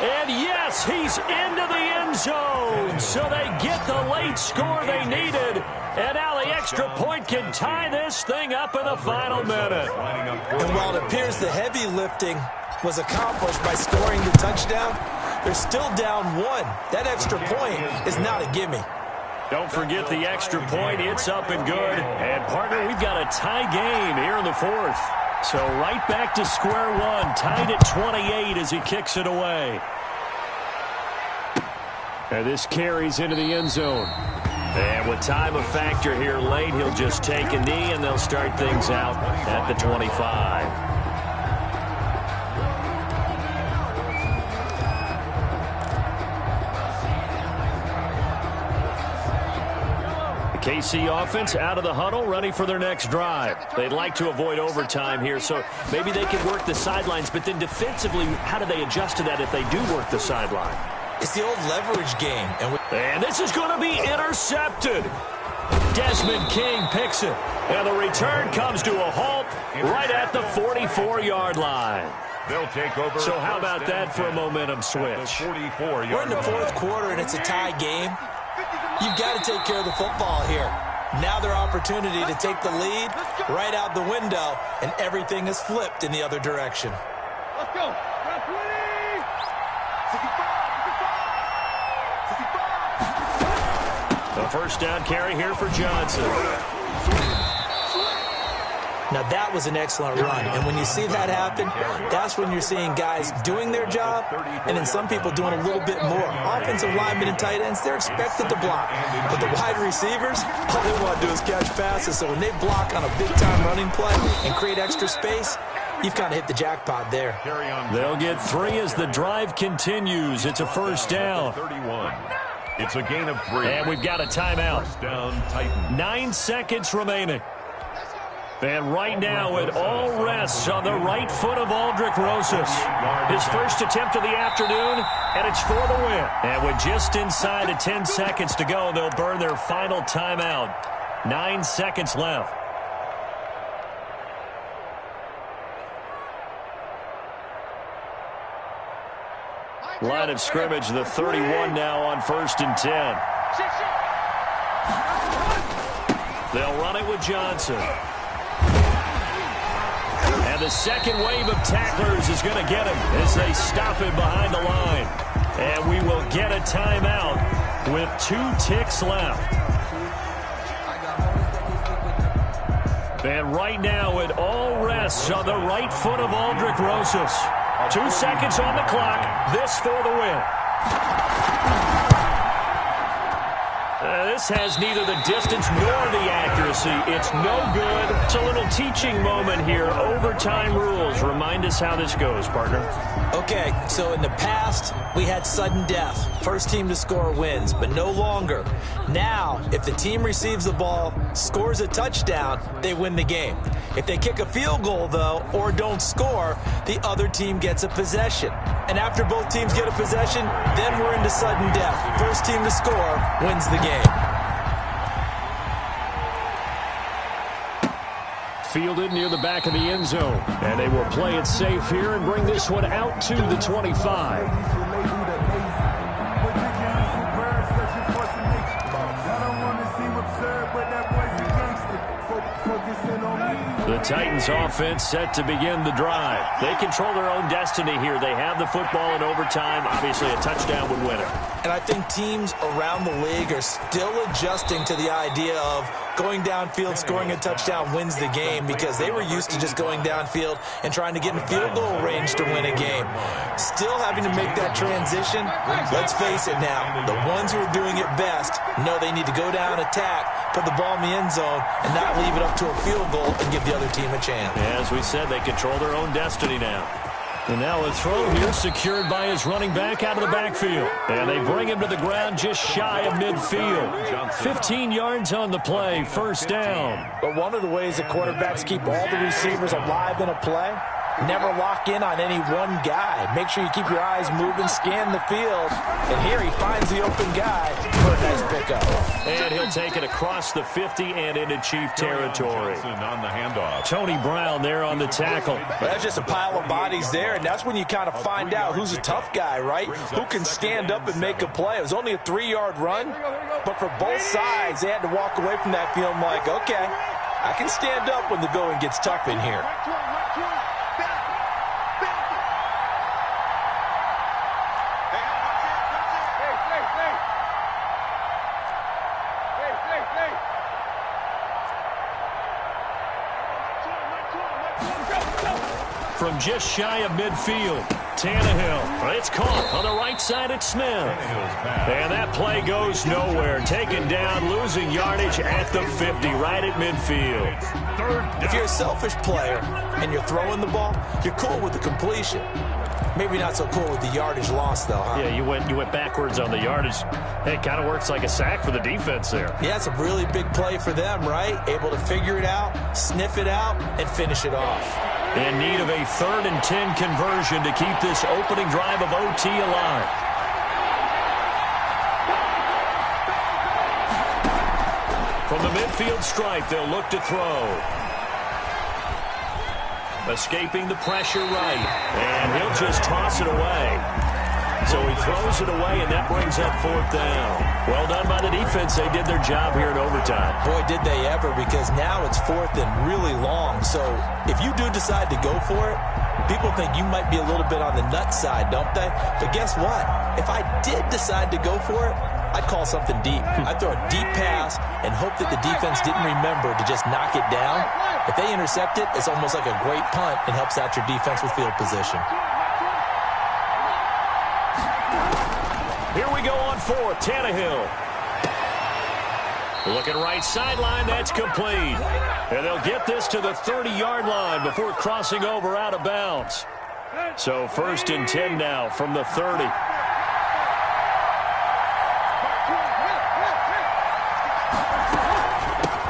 And yes, he's into the end zone. So they get the late score they needed. And now the extra point can tie this thing up in the final minute. And while it appears the heavy lifting was accomplished by scoring the touchdown, they're still down 1. That extra point is not a gimme. Don't forget the extra point. It's up and good. And, partner, we've got a tie game here in the 4th. So right back to square one, tied at 28 as he kicks it away. And this carries into the end zone. And with time a factor here late, he'll just take a knee and they'll start things out at the 25. KC offense out of the huddle, ready for their next drive. They'd like to avoid overtime here, so maybe they can work the sidelines, but then defensively, how do they adjust to that if they do work the sideline? It's the old leverage game. And this is going to be intercepted. Desmond King picks it, and the return comes to a halt right at the 44-yard line. They'll take over. So how about that for a momentum switch? We're in the 4th quarter, and it's a tie game. You've got to take care of the football here. Now their opportunity to take the lead right out the window, and everything is flipped in the other direction. Let's go. The first down carry here for Johnson. Now that was an excellent run, and when you see that happen, that's when you're seeing guys doing their job, and then some people doing a little bit more. Offensive linemen and tight ends, they're expected to block, but the wide receivers, all they want to do is catch passes, so when they block on a big-time running play and create extra space, you've kind of hit the jackpot there. They'll get 3 as the drive continues. It's a first down. 31. It's a gain of 3. And we've got a timeout. First down, Titans. 9 seconds remaining. And right now it all rests on the right foot of Aldrick Rosas. His first attempt of the afternoon, and it's for the win. And with just inside of 10 seconds to go, they'll burn their final timeout. 9 seconds left. Line of scrimmage, the 31 now on 1st and 10. They'll run it with Johnson. And the second wave of tacklers is going to get him as they stop him behind the line. And we will get a timeout with 2 ticks left. And right now it all rests on the right foot of Aldrick Rosas. 2 seconds on the clock. This for the win. This has neither the distance nor the accuracy. It's no good. It's a little teaching moment here. Overtime rules. Remind us how this goes, partner. Okay, so in the past, we had sudden death. First team to score wins, but no longer. Now, if the team receives the ball, scores a touchdown, they win the game. If they kick a field goal, though, or don't score, the other team gets a possession. And after both teams get a possession, then we're into sudden death. First team to score wins the game. Fielded near the back of the end zone. And they will play it safe here and bring this one out to the 25. The Titans offense set to begin the drive. They control their own destiny here. They have the football in overtime. Obviously, a touchdown would win it. And I think teams around the league are still adjusting to the idea of going downfield, scoring a touchdown wins the game, because they were used to just going downfield and trying to get in field goal range to win a game. Still having to make that transition. Let's face it now, the ones who are doing it best know they need to go down, attack, put the ball in the end zone, and not leave it up to a field goal and give the other team a chance. As we said, they control their own destiny now. And now a throw here secured by his running back out of the backfield. And they bring him to the ground just shy of midfield. 15 yards on the play, first down. But one of the ways that quarterbacks keep all the receivers alive in a play, never lock in on any one guy. Make sure you keep your eyes moving, scan the field. And here he finds the open guy for a nice pickup. And he'll take it across the 50 and into Chief territory. On the handoff. Tony Brown there on the tackle. Well, that's just a pile of bodies there, and that's when you kind of find out who's a tough guy, right? Who can stand up and make a play. It was only a 3-yard run, but for both sides, they had to walk away from that feeling like, okay, I can stand up when the going gets tough in here. From just shy of midfield, Tannehill. It's caught on the right side at Smith. And that play goes nowhere. Taken down, losing yardage at the 50, right at midfield. If you're a selfish player and you're throwing the ball, you're cool with the completion. Maybe not so cool with the yardage loss, though, huh? Yeah, you went backwards on the yardage. Hey, it kind of works like a sack for the defense there. Yeah, it's a really big play for them, right? Able to figure it out, sniff it out, and finish it off. In need of a 3rd and 10 conversion to keep this opening drive of OT alive. From the midfield stripe, they'll look to throw. Escaping the pressure right. And he'll just toss it away. So he throws it away, and that brings up 4th down. Well done by the defense. They did their job here in overtime. Boy, did they ever, because now it's 4th and really long. So if you do decide to go for it, people think you might be a little bit on the nut side, don't they? But guess what? If I did decide to go for it, I'd call something deep. I'd throw a deep pass and hope that the defense didn't remember to just knock it down. If they intercept it, it's almost like a great punt and helps out your defense with field position. Here we go on 4th, Tannehill. Looking right sideline, that's complete. And they'll get this to the 30-yard line before crossing over out of bounds. So 1st and 10 now from the 30.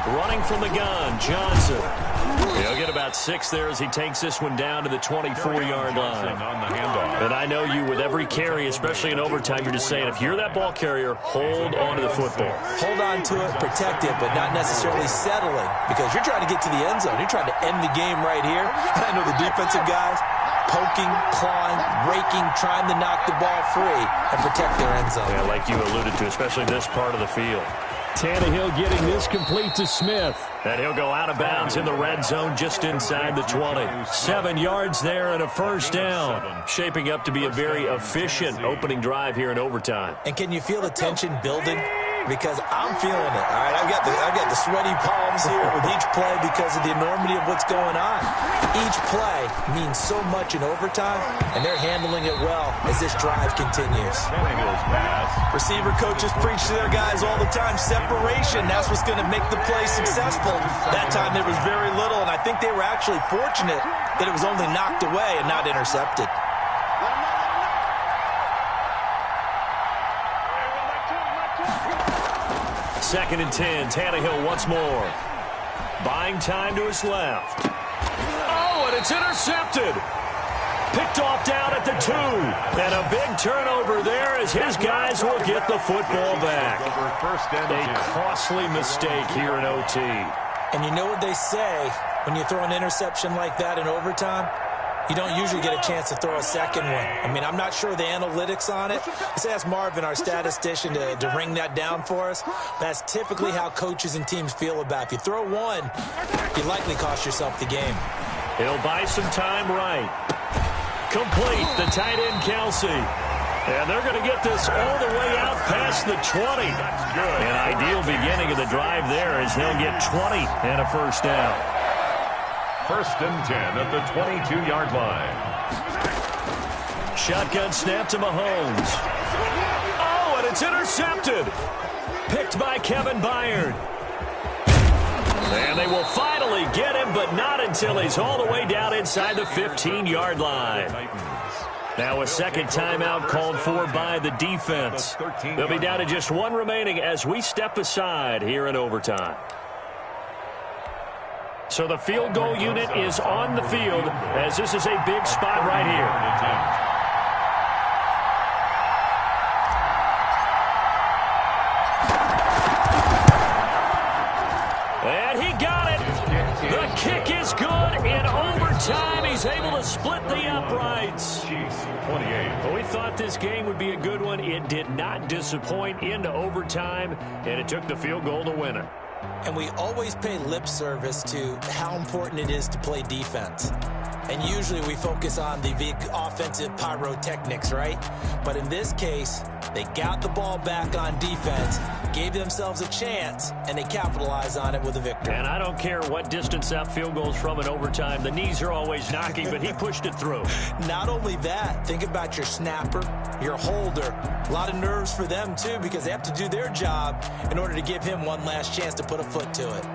Running from the gun, Johnson. He'll get about 6 there as he takes this one down to the 24-yard line. And I know you, with every carry, especially in overtime, you're just saying, if you're that ball carrier, hold on to the football. Hold on to it, protect it, but not necessarily settling, because you're trying to get to the end zone. You're trying to end the game right here. And I know the defensive guys poking, clawing, raking, trying to knock the ball free and protect their end zone. Yeah, like you alluded to, especially this part of the field. Tannehill getting this complete to Smith. And he'll go out of bounds in the red zone just inside the 20. 7 yards there and a first down. Shaping up to be a very efficient opening drive here in overtime. And can you feel the tension building? Because I'm feeling it. All right, I've got the sweaty palms here with each play because of the enormity of what's going on. Each play means so much in overtime, and they're handling it well as this drive continues. Receiver coaches preach to their guys all the time, separation. That's what's going to make the play successful. That time there was very little, and I think they were actually fortunate that it was only knocked away and not intercepted. Second and 10, Tannehill once more. Buying time to his left. Oh, and it's intercepted. Picked off down at the 2. And a big turnover there as his guys will get the football back. A costly mistake here in OT. And you know what they say when you throw an interception like that in overtime? You don't usually get a chance to throw a second one. I mean, I'm not sure the analytics on it. Let's ask Marvin, our statistician, to ring that down for us. That's typically how coaches and teams feel about it. If you throw one, you likely cost yourself the game. He'll buy some time right. Complete, the tight end, Kelsey. And they're going to get this all the way out past the 20. An ideal beginning of the drive there as they'll get 20 and a first down. First and 10 at the 22-yard line. Shotgun snap to Mahomes. Oh, and it's intercepted. Picked by Kevin Byard. And they will finally get him, but not until he's all the way down inside the 15-yard line. Now a second timeout called for by the defense. They'll be down to just one remaining as we step aside here in overtime. So the field goal unit is on the field as this is a big spot right here. And he got it. The kick is good in overtime. He's able to split the uprights. 28. Well, we thought this game would be a good one. It did not disappoint into overtime, and it took the field goal to win it. And we always pay lip service to how important it is to play defense. And usually we focus on the big offensive pyrotechnics, right? But in this case, they got the ball back on defense, gave themselves a chance, and they capitalized on it with a victory. And I don't care what distance that field goes from in overtime. The knees are always knocking, but he pushed it through. Not only that, think about your snapper, your holder. A lot of nerves for them, too, because they have to do their job in order to give him one last chance to put a foot to it.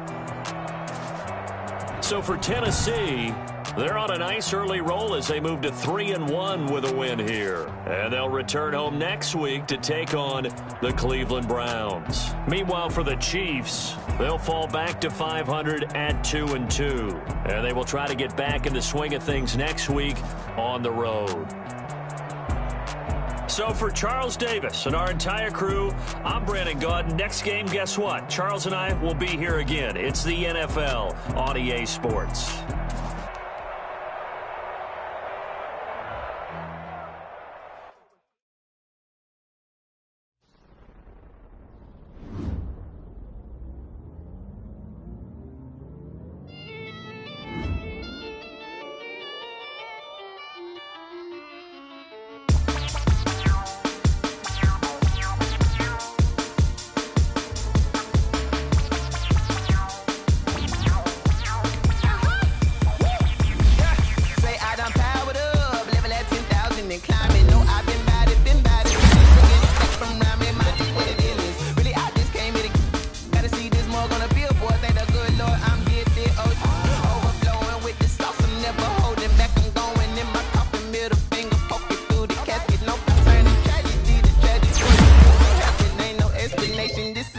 So for Tennessee, they're on a nice early roll as they move to 3-1 with a win here. And they'll return home next week to take on the Cleveland Browns. Meanwhile, for the Chiefs, they'll fall back to 500 at 2-2. And they will try to get back in the swing of things next week on the road. So for Charles Davis and our entire crew, I'm Brandon Gaudin. Next game, guess what? Charles and I will be here again. It's the NFL on EA Sports.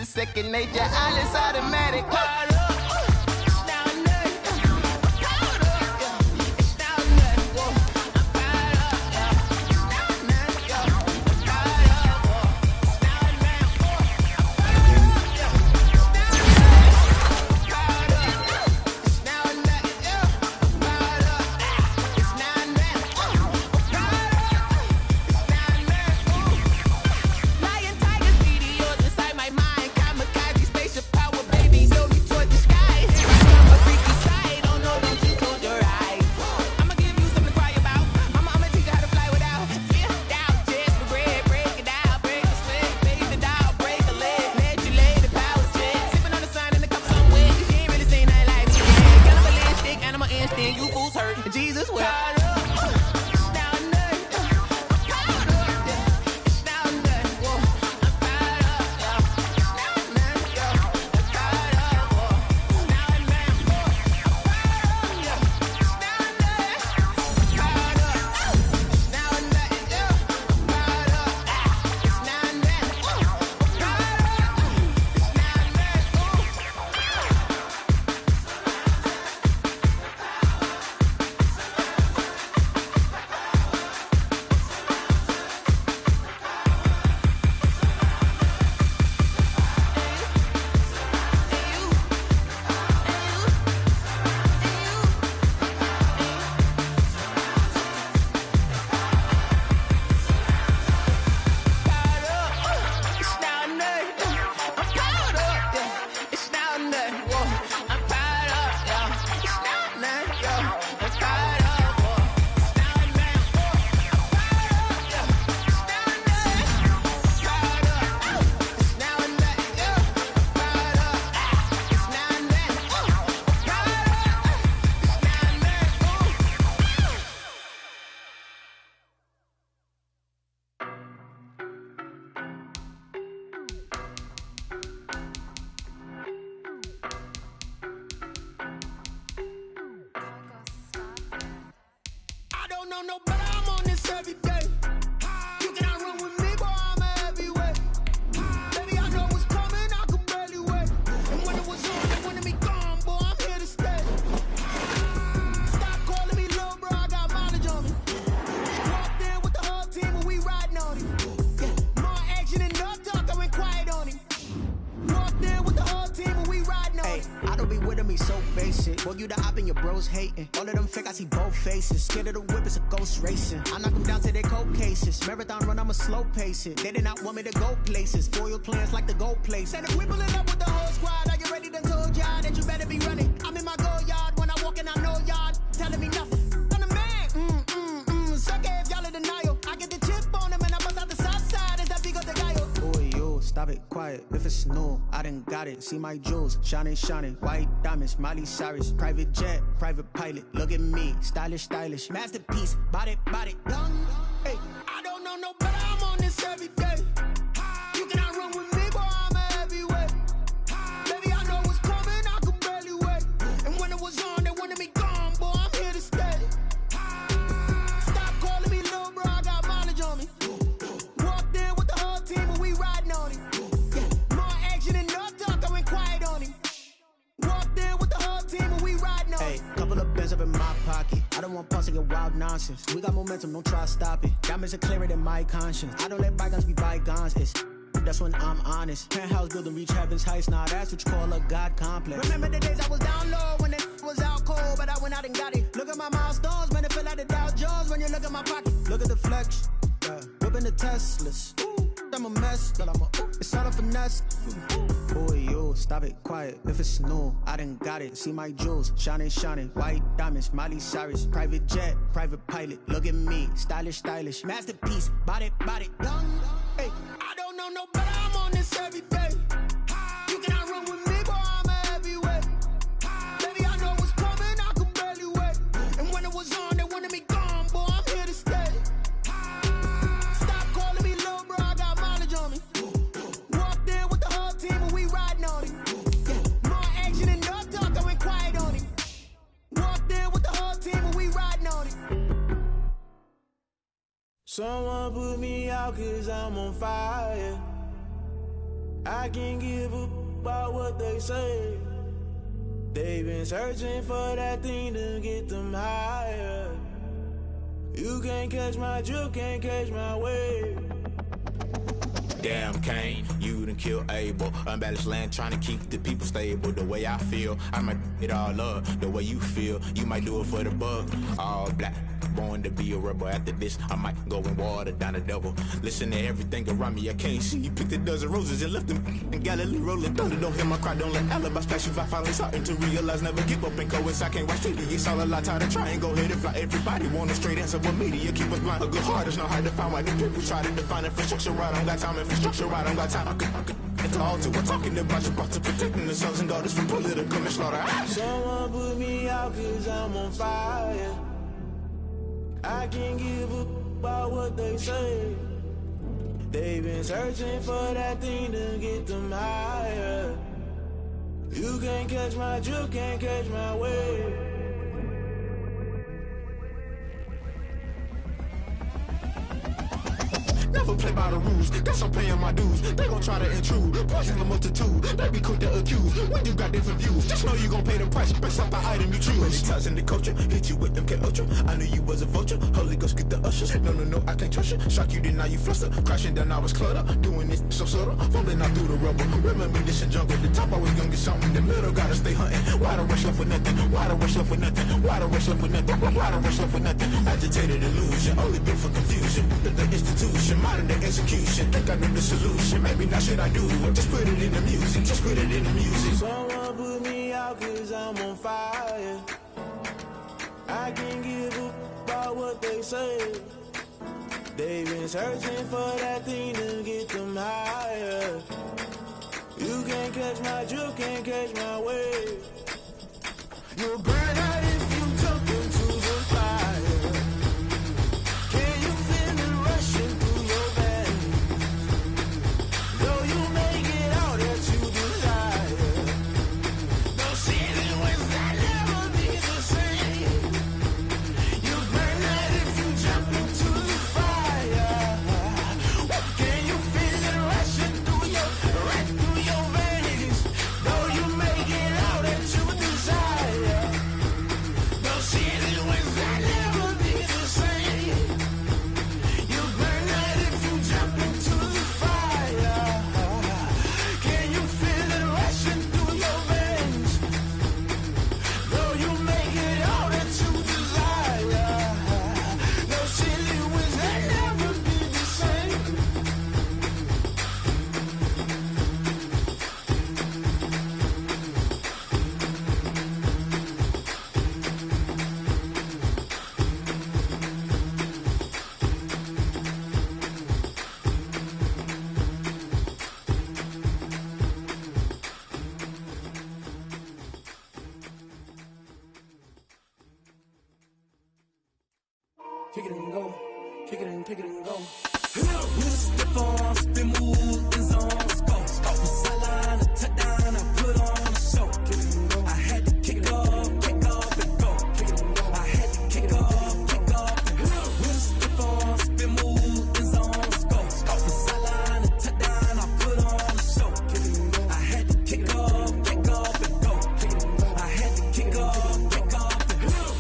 Second nature, all is automatic. Shorty with me so basic. Boy, you the op and your bros hating. All of them fake, I see both faces. Scared of the whip, it's a ghost racing. I knock them down to their cold cases. Marathon run, I'ma slow pace it. They did not want me to go places. Foil plans like the gold place. And if we pulling up with the whole squad, are you ready to told y'all that you better be running? I'm in my go yard. When I walk in, I know y'all telling me nothing. I'm the man. Suck it if y'all in denial. I get the chip on them and I bust out the south side. Is that big of the guy? Boy, yo, stop it, quiet. If it's new, I done got it. See my jewels, shining, white diamonds, Miley Cyrus, private jet, private pilot. Look at me, stylish, masterpiece, body, young. Hey, I don't know no better. I'm on this every day. You cannot run with me, boy. I'm a heavyweight. Baby, I know what's coming. I could barely wait. And when it was on, they wanted me gone, boy. I'm here to stay. Stop calling me little bro. I got mileage on me. Walked in with the whole team, and we riding on him. More action and no talk. I went quiet on him. Walked in with the whole team and we riding on. Hey, couple of bands up in my pocket. I don't want pulse and wild nonsense. We got momentum, don't try to stop it. Diamonds are clearer than my conscience. I don't let bygones be bygones. That's when I'm honest. Penthouse building, reach heaven's heights. Nah, that's what you call a God complex. Remember the days I was down low when it was out cold, but I went out and got it. Look at my milestones, man, it feel like the Dow Jones when you look at my pocket. Look at the flex, whipping the Teslas. I'm a mess, but it's all a finesse. Boy, yo, stop it, quiet. If it's new, I done got it. See my jewels, shining, white diamonds, Miley Cyrus, private jet, private pilot. Look at me, stylish, masterpiece, body, young. Hey, I don't know no better. I'm on this every day. You cannot run with me, boy. I'm a heavyweight. Baby, I know what's coming. I could barely wait. And when it was on, they wanted me gone, boy. I'm here to stay. Walked in with the whole team and we riding on him. More action and no talk, I went quiet on him. Walked in with the whole team and we riding on him. Someone put me out cause I'm on fire. I can't give up about what they say. They've been searching for that thing to get them higher. You can't catch my drift, can't catch my wave. Damn, Kane, you done killed Abel. Unbalanced land, trying to keep the people stable. The way I feel, I might it all up. The way you feel, you might do it for the buck. All black, born to be a rebel. After this, I might go and water down the devil. Listen to everything around me, I can't see. Picked a dozen roses and left them in Galilee rolling thunder. Don't hear my cry, don't let alibis pass you. I finally starting to realize, never give up and coincide. Can't watch TV, it's all a lot. Tired of trying, go ahead and fly. Everybody want a straight answer, but media keep us blind. A good heart is not hard to find. Why the people try to define infrastructure right? I don't got time, infrastructure right, I don't got time. I could it's all to. We're talking about you, about to protecting the sons and daughters from political manslaughter. Someone put me out cause I'm on fire. I can't give up about what they say. They've been searching for that thing to get them higher. You can't catch my drift, can't catch my wave. Never play by the rules, guess I'm paying my dues. They gon' try to intrude, poison the multitude. They be quick to accuse, when you got different views. Just know you gon' pay the price, based off the item you choose. Many times in the culture, hit you with them MK Ultra. I knew you was a vulture, Holy Ghost get the ushers. No, I can't trust you. Shock you, then now you fluster. Crashing down, I was cluttered. Doing this so subtle, falling out through the rubble. Remember this in jungle, the top I was young and something. The middle gotta stay hunting. Why the rush left for nothing? Why the rush left for nothing? Why the rush left for nothing? Why the rush left for nothing? Agitated illusion, only built for confusion. The institution, modern day execution. Think I know the solution. Maybe not should I do it? Just put it in the music. Just put it in the music. Someone put me out cause I'm on fire. I can't give up about what they say. They've been searching for that thing to get them higher. You can't catch my drift, can't catch my wave. You'll burn out if you jump into the fire. Can you feel it rushing through your veins? Though you may get out that you desire. No ceiling when that never be the same. You burn out if you jump into the fire. Can you feel it rushing through your veins? Though you may get out that you desire. kick it and go, kick it and go. With a stiff arm, spin move, in zone, go. From sideline to touchdown, I put on a show. I had to kick off and go. I had to kick off and go. With a stiff arm, spin move, in zone, go. From sideline to touchdown, I put on a show. I had to kick off and go. I had to kick off and go.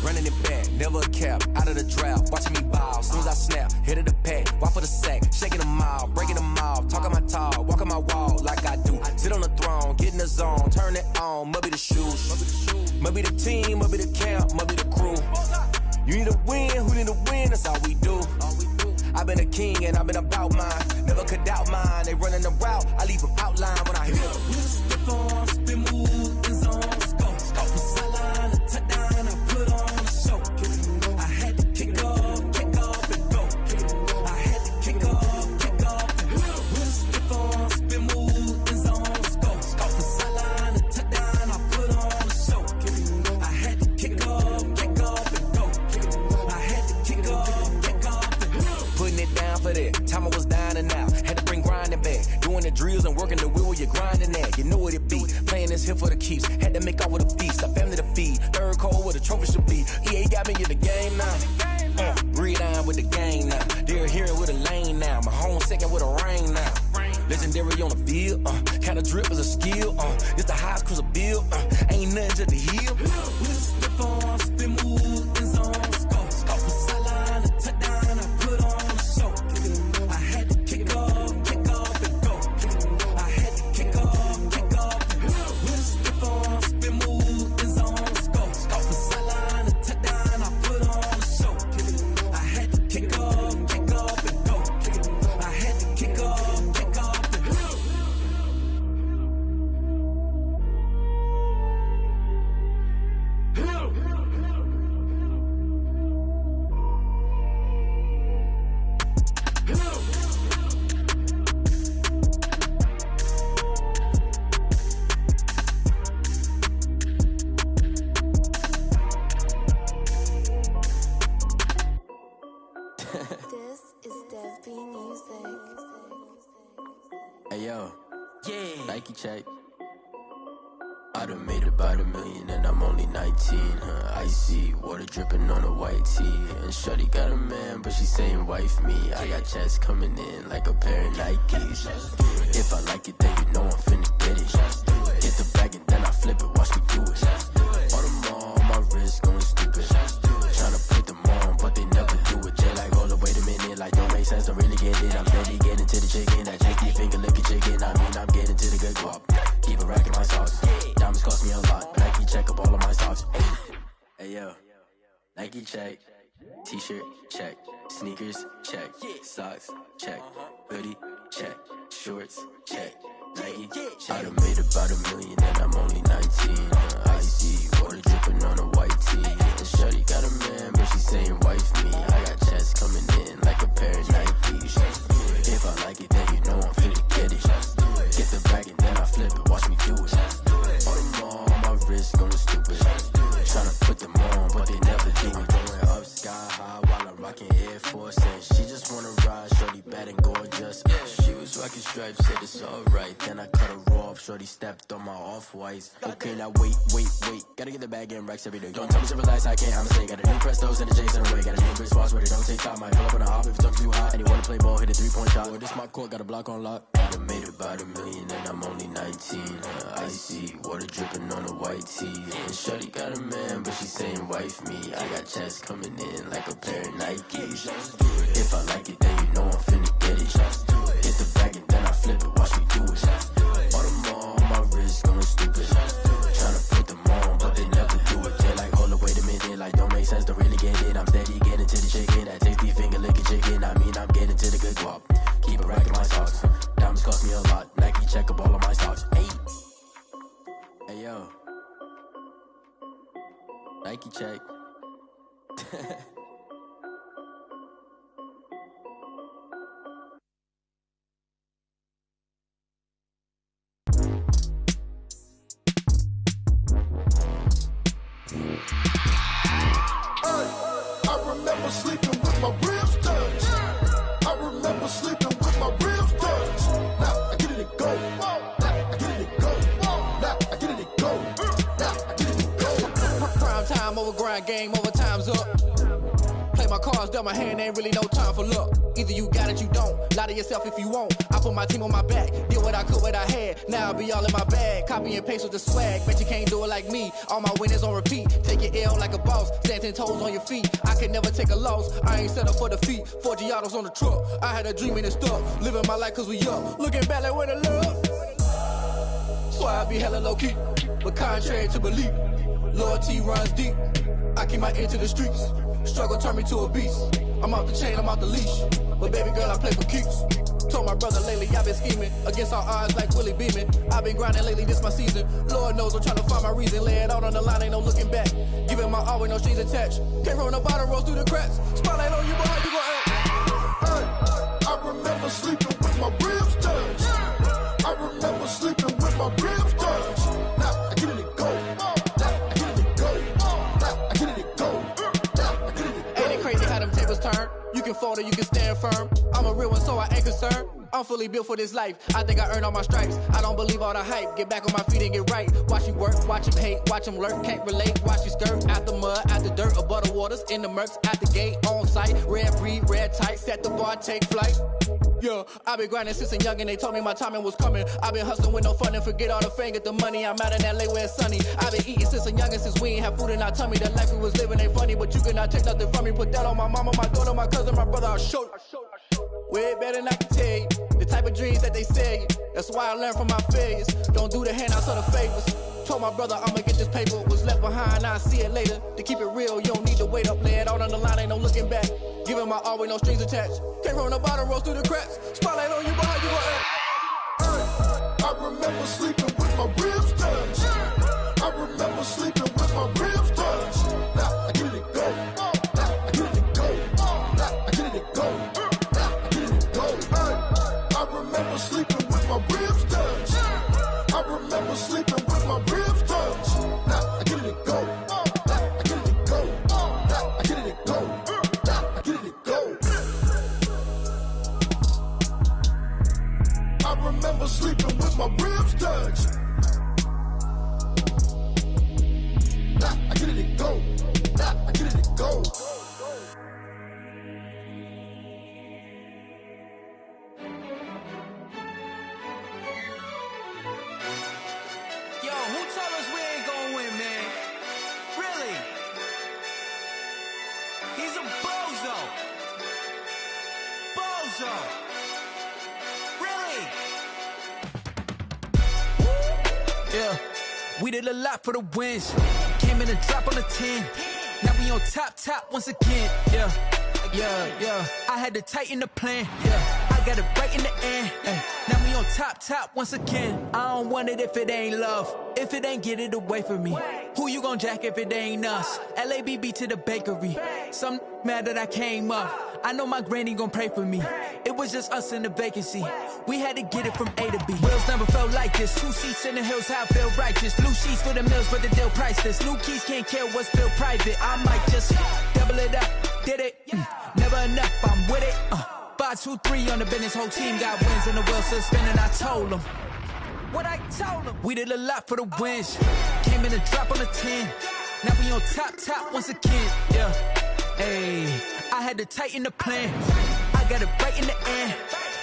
Running it back, never a cap, out of the draft, watching me ball. Soon as I snap, hit of the pack, walk for the sack, shaking them all, breaking them all, talking my talk, walking my wall like I do. Sit on the throne, get in the zone, turn it on, must be the shoes, must be the team, must be the camp, must be the crew. You need to win, who need to win, that's all we do. I've been a king and I've been about mine, never could doubt mine. They running the route, I leave them outline when I hit them. With a stiff arm, spin move, in zone, go. From sideline to touchdown, I put on a show. I had to kick off and go. I had to kick off and go. With a stiff arm, spin move, in zone, go. From sideline to touchdown, I put on a show. I had to kick off and go. I had to kick off and go. Putting it down for that, time I was down and out. Had to bring grinding back, doing the drills and working the wheel where you're grinding at. You know what it be, playing this here for the keeps. Had to make out with a feast, a family to feed. Third cold where the trophy should be. EA got me in the game now. Breathe on with the game now. They're here with a lane now. My home second with a rain now. Legendary on the field, kind of drip is a skill. It's the highest cruiser bill, ain't nothing to the heel. With a stiff arm, spin move, in zone, go. From sideline to touchdown, I put on a show. I had to kick off and go. I had to kick off and go. With a stiff arm, spin move, in zone, go. From sideline to touchdown, I put on a show. I had to kick off and go. I had to kick off and go. This is Dev B Music. Hey yo, yeah, Nike check. I done made about $1 million and I'm only 19. Icy water dripping on a white tee. And shorty got a man, but she saying wife me. I got checks coming in like a pair of Nikes. If I like it, then you know I'm finna get it. Get the bag and then I flip it, watch me do it. All them on my wrist going stupid. Tryna put them on, but they never do it. Jay like, hold up, wait a minute, like don't make sense, don't really get it. I'm steady getting to the chicken, that tasty finger licking chicken. I mean, I'm getting to the good guap. Keep a rack in my socks. Diamonds cost me a lot. Nike check up all of my socks. Hey yo, Nike check. T-shirt check. Sneakers check. Socks check. Hoodie check. Shorts check. Nike I done made about $1 million and I'm only 19. Icy water dripping on a white tee. And shorty got a man, but she saying wife me. I got checks coming in like a pair of Nikes. If I like it, then you know I'm finna get it. Get the bag and then I flip it, watch me do it. All them on my wrist going stupid. Tryna put them on, but they never do it. Going up sky high while I'm rocking Air Force. And she just wanna ride, shorty bad and gorgeous. She was rocking stripes, said it's alright. Then I cut her off, shorty stepped on my off-whites. Okay, now wait. Gotta get the bag and racks every day. Don't tell me to relax, I can't, I'ma say. Got a new Prestos and a J's in a way. Got a new Chris Foss where they don't take time. Might pull up on a hop if it's talking too hot. And you wanna play ball, hit a 3-point shot. Or this my court, got a block on lock. I done made about $1 million and I'm only 19. Icy water dripping on a white tee. And shorty got a man, but she saying wife me. I got checks coming in like a pair of Nikes. If I like it, then you know I'm finna get it. Hit the bag and then I flip it, watch me do it. All them on my wrist going stupid. Tryna put them on, but they never do it. They like, hold up, wait a minute, like don't make sense, don't really get it. I'm steady getting to the chicken, that tasty finger licking chicken. I mean, I'm getting to the good guap. Keep a rack in my socks. Diamonds cost me a lot. Nike check up all of my stocks. Hey yo, Nike check. I remember sleeping with with my ribs touched. I remember sleeping with my ribs touched. Now I get it and go. Now I get it and go. Now I get it and go. Now I get it and go. Prime time over grind game, over time's up. Play my cards, dealt my hand, ain't really no time for luck. Either you got it, you don't. Lie to yourself if you won't. I put my team on my back, did what I could, what I had. Now I be all in my bag, copy and paste with the swag. Bet you can't do it like me. All my winners on repeat. Take your L like a boss, stand 10 toes on your feet. I can never take a loss. I ain't set up for defeat. 4 Giottos on the truck. I had a dream and it stuck. Living my life cause we up. Looking back like where the love. So I be hella low key, but contrary to belief, loyalty runs deep. I keep my ear to the streets. Struggle turned me to a beast. I'm off the chain, I'm off the leash. But baby girl, I play for keeps. Told my brother lately, I've been scheming against all odds like Willie Beeman. I've been grinding lately, this my season. Lord knows I'm trying to find my reason. Lay it out on the line, ain't no looking back. Giving my all with no strings attached. Can't roll no bottle, rolls through the cracks. Spotlight on you, but how you gon' act? Hey, I remember sleeping with my ribs touched. I remember sleeping with my ribs touched. Now I get it and go. Now I get it and go. Now I get it and go. Ain't it crazy how them tables turn? You can fold or you can stand firm. I'm a real one, so I ain't concerned. I'm fully built for this life. I think I earned all my stripes. I don't believe all the hype. Get back on my feet and get right. Watch you work, watch him hate, watch him lurk. Can't relate, watch you skirt. Out the mud, out the dirt, above the waters, in the murks, at the gate, on site. Red breed, red tight, set the bar, take flight. Yeah, I've been grinding since a young and they told me my timing was coming. I've been hustling with no fun and forget all the fame, get the money. I'm out in LA where it's sunny. I've been eating since a young and since we ain't have food in our tummy. The life we was living ain't funny, but you cannot take nothing from me. Put that on my mama, my daughter, my cousin, my brother, I'll show you. Way better than I can tell you. The type of dreams that they sell you. That's why I learned from my failures. Don't do the handouts or the favors. Told my brother I'ma get this paper. Was left behind, I'll see it later. To keep it real, you don't need to wait up. Lay it out on the line, ain't no looking back. Giving my all with no strings attached. Can't roll no bottle, rolls through the cracks. Spotlight on you, but how you gon' act? I remember sleeping with my ribs touched. I remember sleeping with my ribs touched. Now I get it and go. Now I get it and go. Now I get it and go. Now I get it and go. I remember sleeping with my ribs touched. I remember sleeping with my ribs touched. Now I get it and go. Now I get it and go. Now I get it and go. Now I get it and go. I remember sleeping with my ribs touched. Now I get it and go. Now I get it and go. Yo, who told us we ain't gonna win, man? Really? He's a bozo. Bozo. Really? Yeah, we did a lot for the wins. Came in a drop on the 10. Now we on top once again. Yeah. I had to tighten the plan. Yeah, I got it right in the end. Now we on top once again. I don't want it if it ain't love. If it ain't, get it away from me. Who you gon' jack if it ain't us? LABB to the bakery. Some mad that I came up. I know my granny gon' pray for me. It was just us in the vacancy. We had to get it from A to B. Wheels never felt like this. 2 seats in the hills, how I feel righteous. Blue sheets for the mills, but the deal priceless. New keys can't care what's still private. I might just double it up. Did it? Never enough, I'm with it. 5, 2, 3 on the business. Whole team got wins and the wheels still spinning. I told them what I told them. We did a lot for the wins. Came in a drop on the 10. Now we on top once again. Yeah. Hey, I had to tighten the plan. I got it right in the end.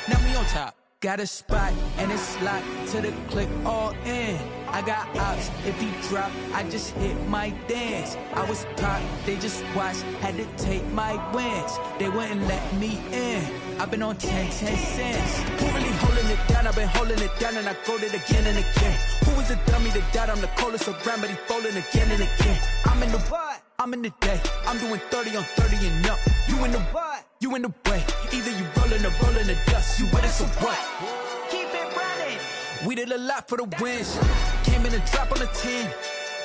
Now we on top. Got a spot and it's locked to the click all in. I got ops, if he drop, I just hit my dance. I was pop, they just watched, had to take my wins. They wouldn't let me in. I've been on 10 cents. Who really holding it down? I've been holding it down and I go it again and again. Who was the dummy that doubt? I'm the coldest around, but he folding again and again. I'm in the what? I'm in the day. I'm doing 30 on 30 and up. You in the what? You in the way. Either you rolling or rolling the dust. You with it, so what? Keep it running. We did a lot for the wins. Came in a drop on the 10.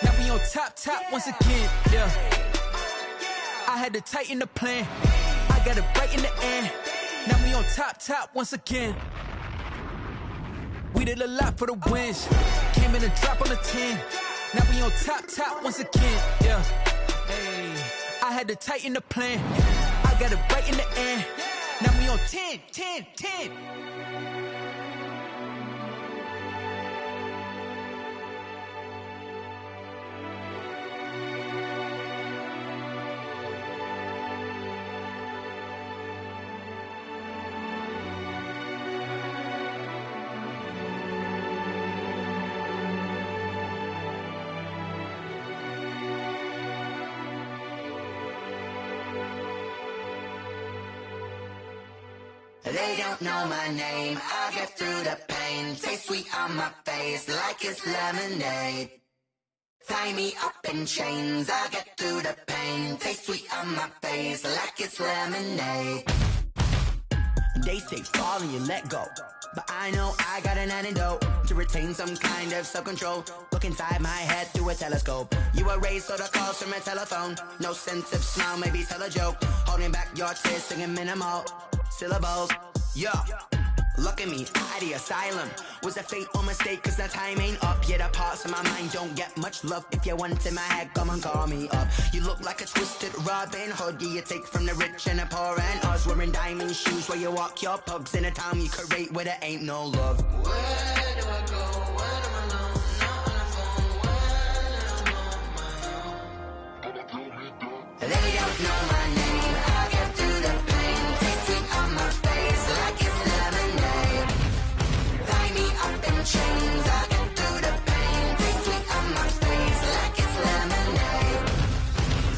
Now we on top once again. Yeah. I had to tighten the plan. I got it right in the end. Now we on top once again. We did a lot for the wins. Came in a drop on the 10. Now we on top once again. Yeah. Hey, I had to tighten the plan. I got it right in the end. Now we on 10, 10, 10. They don't know my name, I get through the pain. Taste sweet on my face like it's lemonade. Tie me up in chains, I get through the pain. Taste sweet on my face like it's lemonade. They say fall and you let go, but I know I got an antidote to retain some kind of self-control. Look inside my head through a telescope. You were raised so the calls from a telephone. No sense of smile, maybe tell a joke. Holding back your tears, singing minimal syllables. Yo, look at me, out of the asylum. Was a fate or mistake, cause the time ain't up. Yet the parts of my mind don't get much love. If you want in my head, come and call me up. You look like a twisted Robin Hood. Yeah, you take from the rich and the poor and us. Wearing diamond shoes where you walk your pugs in a town you create where there ain't no love. Where do I go? When I'm alone? Not on the phone. When I'm on my own. They don't know my name, I get through the pain. Taste sweet on my face like it's lemonade. Tie me up in chains, I get through the pain. Taste sweet on my face like it's lemonade.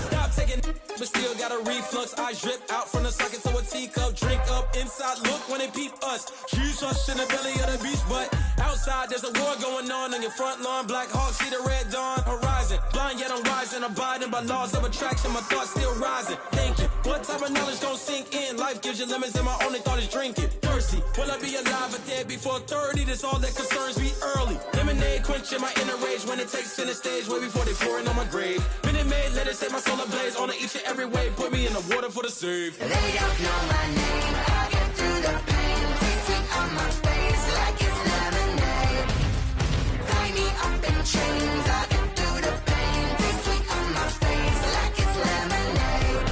Stop taking but still got a reflux. I drip out from the socket to a teacup. Drink up inside, look when they peep us. Huge us in the belly of the beast, but outside there's a war going on your front lawn. Black Hawk, see the red dawn horizon. Blind yet I'm rising, abiding by laws of attraction. My thoughts still rising, thinking what type of knowledge gon' sink in? Life gives you limits and my only thought is drinking. Thirsty, will I be alive or dead before 30? That's all that concerns me early. Lemonade quenching my inner rage when it takes center stage way before they pouring on my grave. Minute Maid, let it set my soul ablaze on each and every way. Put me in the water for the save. They don't know my name, I get through the pain. Taste sweet on my face like it's lemonade. Tie me up in chains, I get through the pain. Taste sweet on my face like it's lemonade.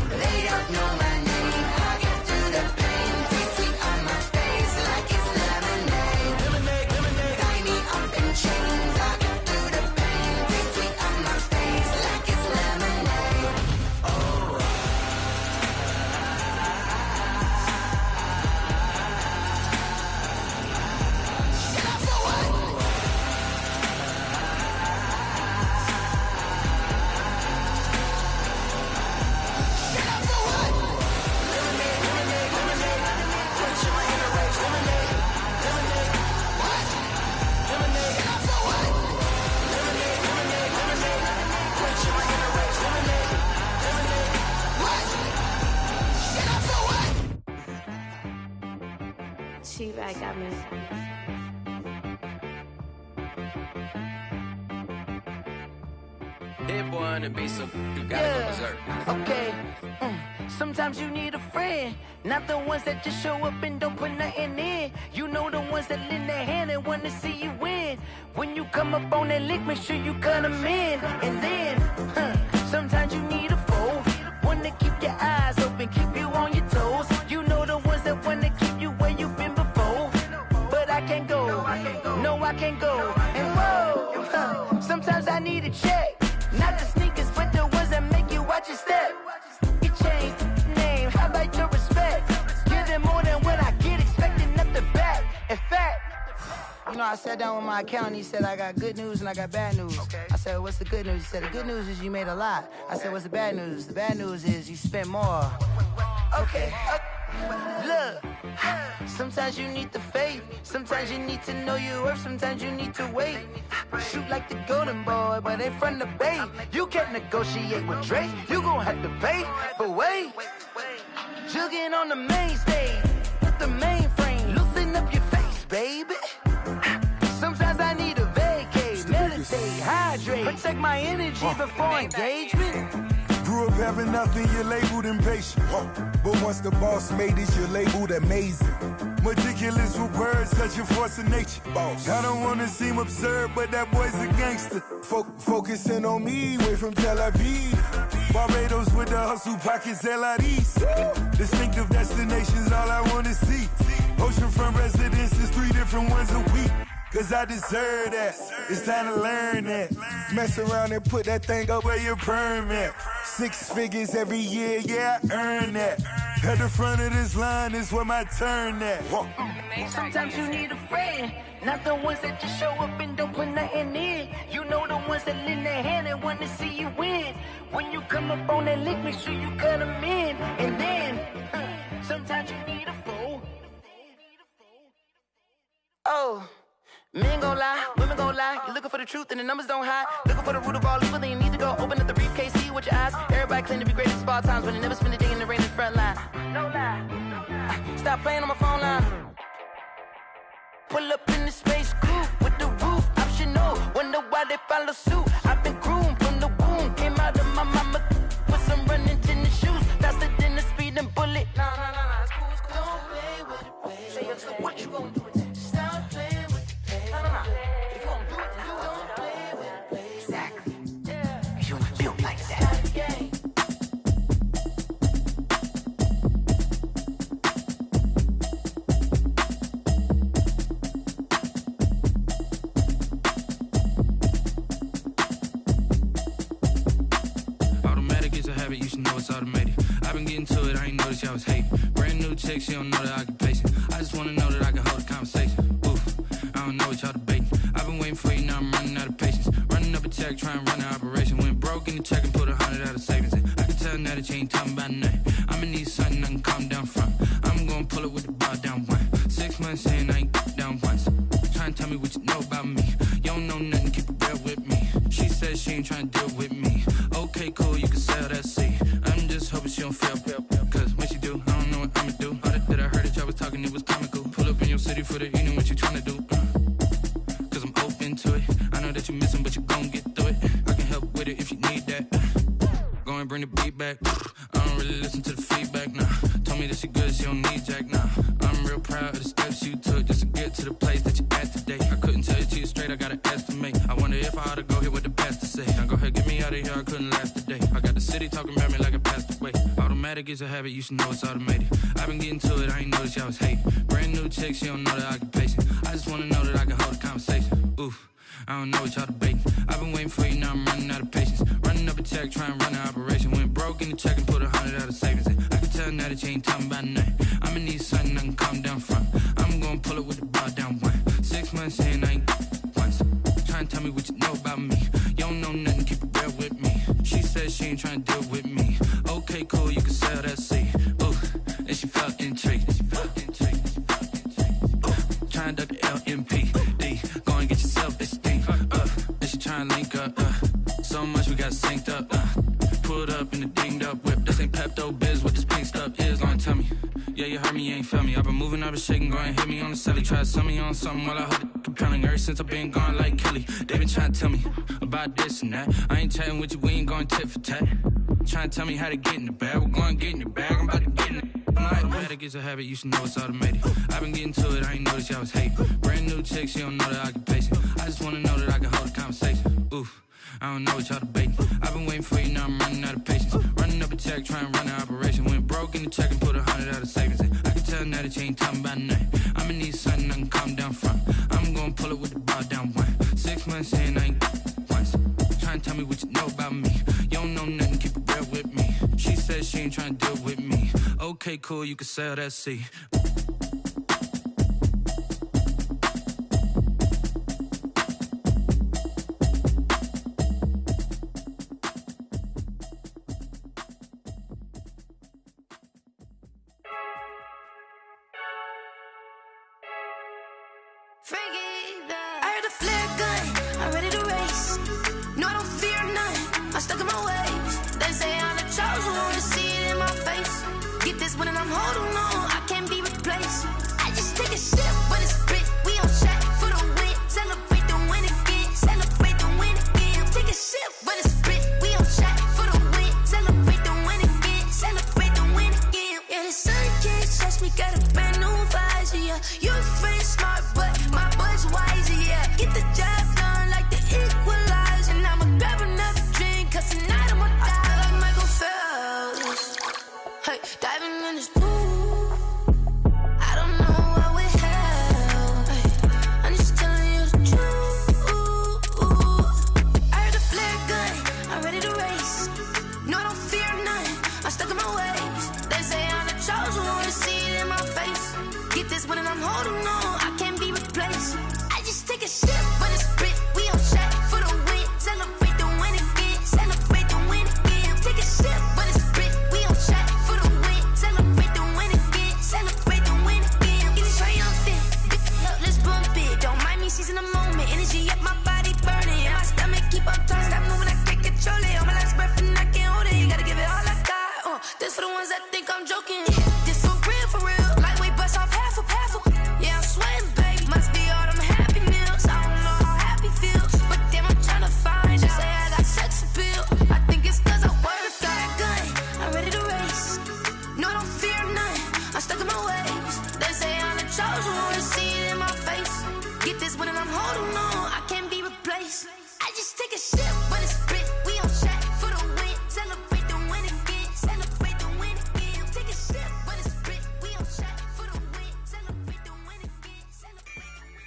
They don't know my name, I get through the pain. Taste sweet on my face like it's lemonade. Lemonade, lemonade. Tie me up in chains, I get through the pain. Taste sweet on my face like it's lemonade. Oh, T-Rag got me. Hit boy on the beat, so you gotta go berserk. Okay. Sometimes you need a friend, not the ones that just show up and don't put nothing in. You know the ones that lend their hand and want to see you win. When you come up on that lick, make sure you cut them in. And then, sometimes you need a foe, one to keep your eyes open, keep you on your toes. You know the ones that want to keep you where you've been before. But I can't go, no I can't go. And whoa, sometimes I need a check, not the sneakers, but the ones that make you watch your step. You change name, how about your respect? Give them more than what I get, expecting nothing back. In fact, you know, I sat down with my accountant, he said, I got good news and I got bad news. Okay. I said, what's the good news? He said, the good news is you made a lot. I said, what's the bad news? The bad news is you spent more. Okay. Look, sometimes you need the faith, sometimes you need to know your worth, sometimes you need to wait. Shoot like the golden boy, but ain't from the bay. You can't negotiate with Drake, you gon' have to pay. But wait, jugging on the main stage with the mainframe, loosen up your face, baby. Sometimes I need a vacate, meditate, hydrate, protect my energy before engagement. Grew up having nothing, you're labeled impatient. But once the boss made it, you're labeled amazing. Meticulous with words, such a force of nature. I don't wanna seem absurd, but that boy's a gangster. Focusing on me, way from Tel Aviv. Barbados with the hustle pockets, LIDs. Distinctive destinations, all I wanna see. Oceanfront residences, 3 different ones a week. Cause I deserve that. It's time to learn that. Mess around and put that thing up where your permit. 6 figures every year, yeah, I earn that. At the front of this line is where my turn at. Sometimes you need a friend, not the ones that just show up and don't put nothing in. You know the ones that lend their hand and want to see you win. When you come up on that lick, make sure you cut them in. And then, sometimes you need a fool. Oh. Men gon' lie, women gon' lie. You're looking for the truth and the numbers don't hide. Looking for the root of all evil, then you need to go open up the briefcase, see with your eyes. Everybody claim to be great at small times, but they never spend a day in the rain in the front line. No lie. Stop playing on my phone line. Pull up in the space coupe with the roof optional. Wonder why they follow suit. I've been groomed from the womb. Came out of my mama with some running tennis shoes. Faster than the speeding bullet. Nah, it's cool, it's cool. Don't play with it, baby. Say so what you gon' do with it? Stop playing with it. If you gon' do it, then you don't play with it, baby. Exactly. Yeah. You don't feel like that. Automatic is a habit, you should know it's automated. I've been getting to it, I ain't noticed y'all was hating. Brand new chick, she don't know the occupation. I just wanna know that I can hold a conversation. Oof, I don't know what y'all debating. I've been waiting for you, now I'm running out of patience. Running up a check, trying to run an operation. Went broke in the check and put 100 out of savings in. I can tell now that you ain't talking about nothing. I'ma need something I can calm down from. I'm gonna pull it with the bar down one. 6 months saying I ain't down once. Trying to tell me what you know about me. You don't know nothing, keep it real with me. She said she ain't trying to deal with me. Okay, cool, you can sell that seat. I'm just hoping she don't fail. Cause when she do, I don't know what I'ma do. All that I heard that y'all was talking, it was comical. Pull up in your city for the evening, what you trying to do? Cause I'm open to it. I know that you're missing, but you gon' get through it. I can help with it if you need that. Go and bring the beat back. I don't really listen to the feedback, nah. Told me that she good, she don't need Jack, nah. I'm real proud of the steps you took just to get to the place that you at today. I couldn't tell you to you straight, I gotta estimate. I wonder if I ought to go here with the pastor say. Now go ahead, get me out of here, I couldn't last a day. I got the city talking about me like I passed away. Automatic is a habit, you should know it's automated. I've been getting to it, I ain't noticed y'all was hating. Brand new chick, she don't know the occupation. I just wanna know that I can hold a conversation. Oof, I don't know what y'all debating. I've been waiting for you, now I'm running out of patience. Running up a check, trying to run an operation. Went broke in the check and put 100 out of savings in. I can tell now that you ain't talking about nothing. I'ma need something I can calm down from. I'm gonna pull it with the bar down one. 6 months saying I ain't once. Trying to tell me what you know about me. You don't know nothing, keep it real with me. She said she ain't trying to deal with me. Okay, cool, you can sell that seat. Ooh, and she felt intrigued. Trying to duck the LMPD. Go and get yourself this thing. And she trying to link up. So much we got synced up. Pulled up in the dinged up whip. This ain't Pepto-Biz, what this pink stuff is. Go and tell me. Yeah, you heard me, you ain't felt me. I've been moving, I've been shaking, go and hit me on the celly. Try to sell me on something while I hold it compelling. Ever since I've been gone like Kelly. They been trying to tell me about this and that. I ain't chatting with you, we ain't going tit for tat. Trying to tell me how to get in the bag. We're going to get in the bag, I'm about to get in it. Automatic is a habit, you should know it's automated. I've been getting to it, I ain't noticed y'all was hating. Brand new chick, she don't know the occupation. I just wanna know that I can hold a conversation. Oof, I don't know what y'all debating. I've been waiting for you, now I'm running out of patience. Running up a check, trying to run an operation. Went broke in the check and put 100 out of savings in. I can tell now that you ain't talking about nothing. I'ma need something I can calm down from. I'm gonna pull it with the bar down one. 6 months saying I ain't once. Trying to tell me what you know about me. You don't know nothing, keep it real with me. She said she ain't trying to deal with me. Okay, cool, you can sell that seat. I heard the flare gun, I'm ready to race. No, I don't fear none, I'm stuck in my ways. They say I'm the chosen one, to see it in my face. Get this one and I'm holding on, I can't be replaced. I just take a sip, but it's spit. We on track for the win. Celebrate the win again, celebrate the win again. Take a sip, but it's spit. We on track for the win. Celebrate the win again, celebrate the win again. Yeah, the sun can't touch me, got a brand new visor, yeah. You friend smart, but my bud's wiser, yeah. Get the job done like the equalizer. And I'ma grab another drink, cause tonight I'ma die like Michael for the ones that think I'm joking. This for real. Lightweight bust off half a. Yeah, I'm sweating, baby. Must be all them happy meals. I don't know how happy feels, but damn, I'm tryna find you. Say I got sex appeal. I think it's 'cause I work. Got a gun, I'm ready to race. No, I don't fear nothing. I'm stuck in my ways. They say I'm the chosen one. See it in my face. Get this one and I'm holding on. I can't be replaced. I just take a sip, but it's spit. We on track for the win. Celebrate the win again. Celebrate the win again. Take a sip, but it's spit. We on track for the win. Celebrate the win again. Celebrate the win.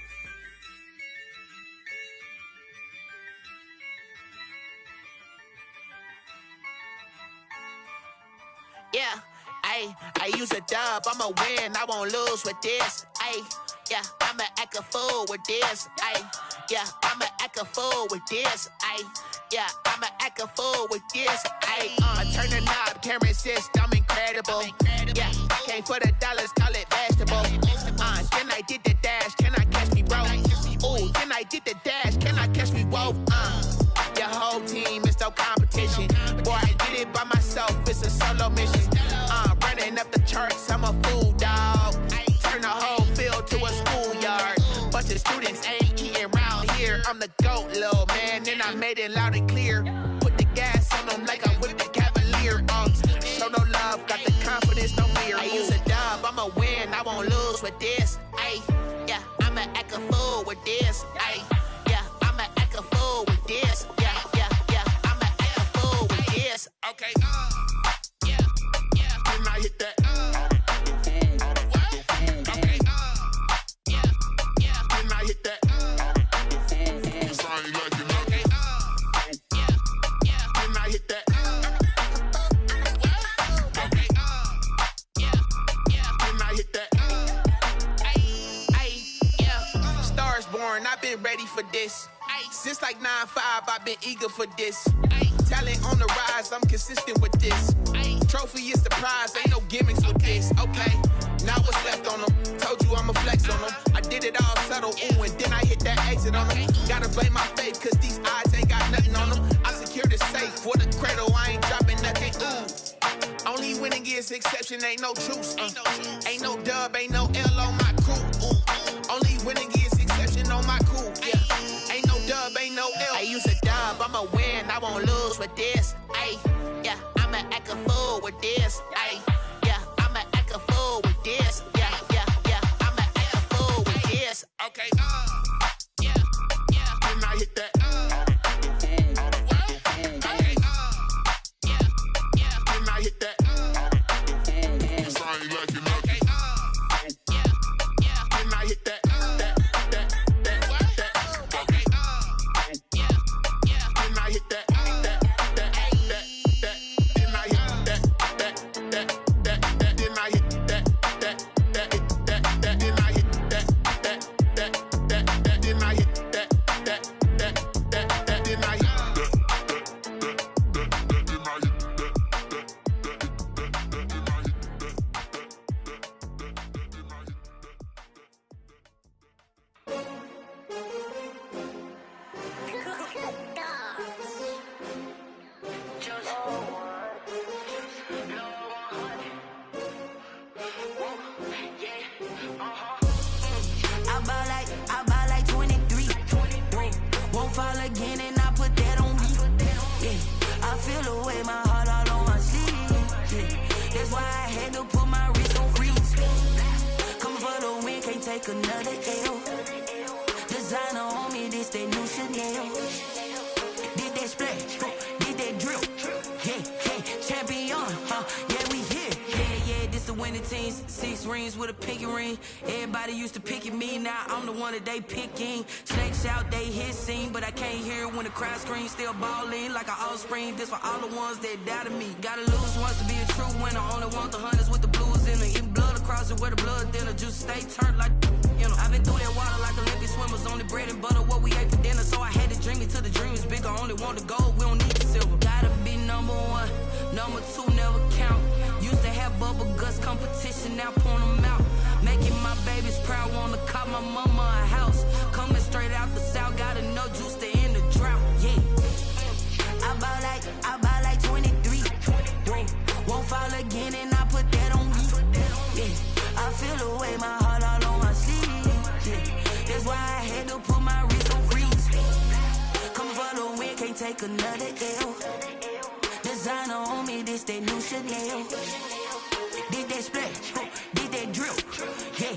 Yeah, I use a dub, I'ma win, I won't lose with this. Yeah, I'ma act a fool with this. Yeah, I'ma act a fool with this. Yeah, I'ma act a fool with this. I turn the knob, camera assist, I'm incredible. Yeah, came for the dollars, call it vegetable. Then I did the dash, can I catch me, bro? Ooh, then I did the dash, can I catch me, whoa? Your whole team is no competition. Boy, I did it by myself, it's a solo mission. Running up the charts, I'm a fool, dog. Turn the whole field to a schoolyard. Bunch of students ain't eating round here. I'm the GOAT, little man, and I made it loud and clear. Put the gas on them like I'm with the Cavalier. Show no love, got the confidence, no fear. I use a dub, I'ma win, I won't lose with this. Yeah, I'ma act a fool with this. Yeah, I'ma act a fool with this. Yeah, I'ma act a fool with this. Okay, yeah, then I hit that. Okay, yeah, then I hit that. Sorry, like you know. Okay, yeah, then I hit that. Okay, yeah, then I hit that. Yeah, Stars born, I've been ready for this. Since like 9-5, I've been eager for this. Talent on the rise, I'm consistent with this. Trophy is the prize, ain't no gimmicks with this. Okay, now what's left on them? Told you I'ma flex on them. I did it all subtle, ooh, and then I hit that exit on them. Gotta blame my faith, cause these odds ain't got nothing on them. I secured the safe for the cradle, I ain't dropping nothing, ooh. Only winning is exception, ain't no truce. Ain't no dub, ain't no L on my crew. Ooh. Only winning is exception on my crew. Yeah, ain't no dub, ain't no L. I use a dub, I'ma win, I won't lose with this. Yeah, I'ma act a fool with this. Yeah, I'ma act a fool with this. Yeah, I'ma act a fool with this. Okay, yeah, then I hit that. Okay, yeah, then I hit that. Sorry, like you know. Okay, yeah, then I hit that. Okay, yeah, then I hit that. Another L. Designer on me, this that new Chanel. Did that splash, did that drill. Yeah, champion, yeah, we here. Yeah, this the winning teams. 6 rings with a pinky ring. Everybody used to pick at me, now I'm the one that they picking. Snakes out, they hit scene, but I can't hear it when the crowd screams. Still balling like an offspring. This for all the ones that doubted me. Gotta lose once to be a true winner. Only want the hunters with the blues in it. Eating blood across it where the blood dinner. Juice stay turned like, you know. I've been through that water like Olympic swimmers. Only bread and butter what we ate for dinner. So I had to dream it till the dream is bigger. Only want the gold, we don't need the silver. Gotta be number 1, number 2 never count. Used to have bubble guts competition, now point them out. Making my babies proud, wanna call my mama a house. Coming straight out the south, gotta know juice to end the drought. Yeah, I bought like 23. Won't fall again. take another L. Designer on me, this that new Chanel. Did that splash, did that drill. Yeah,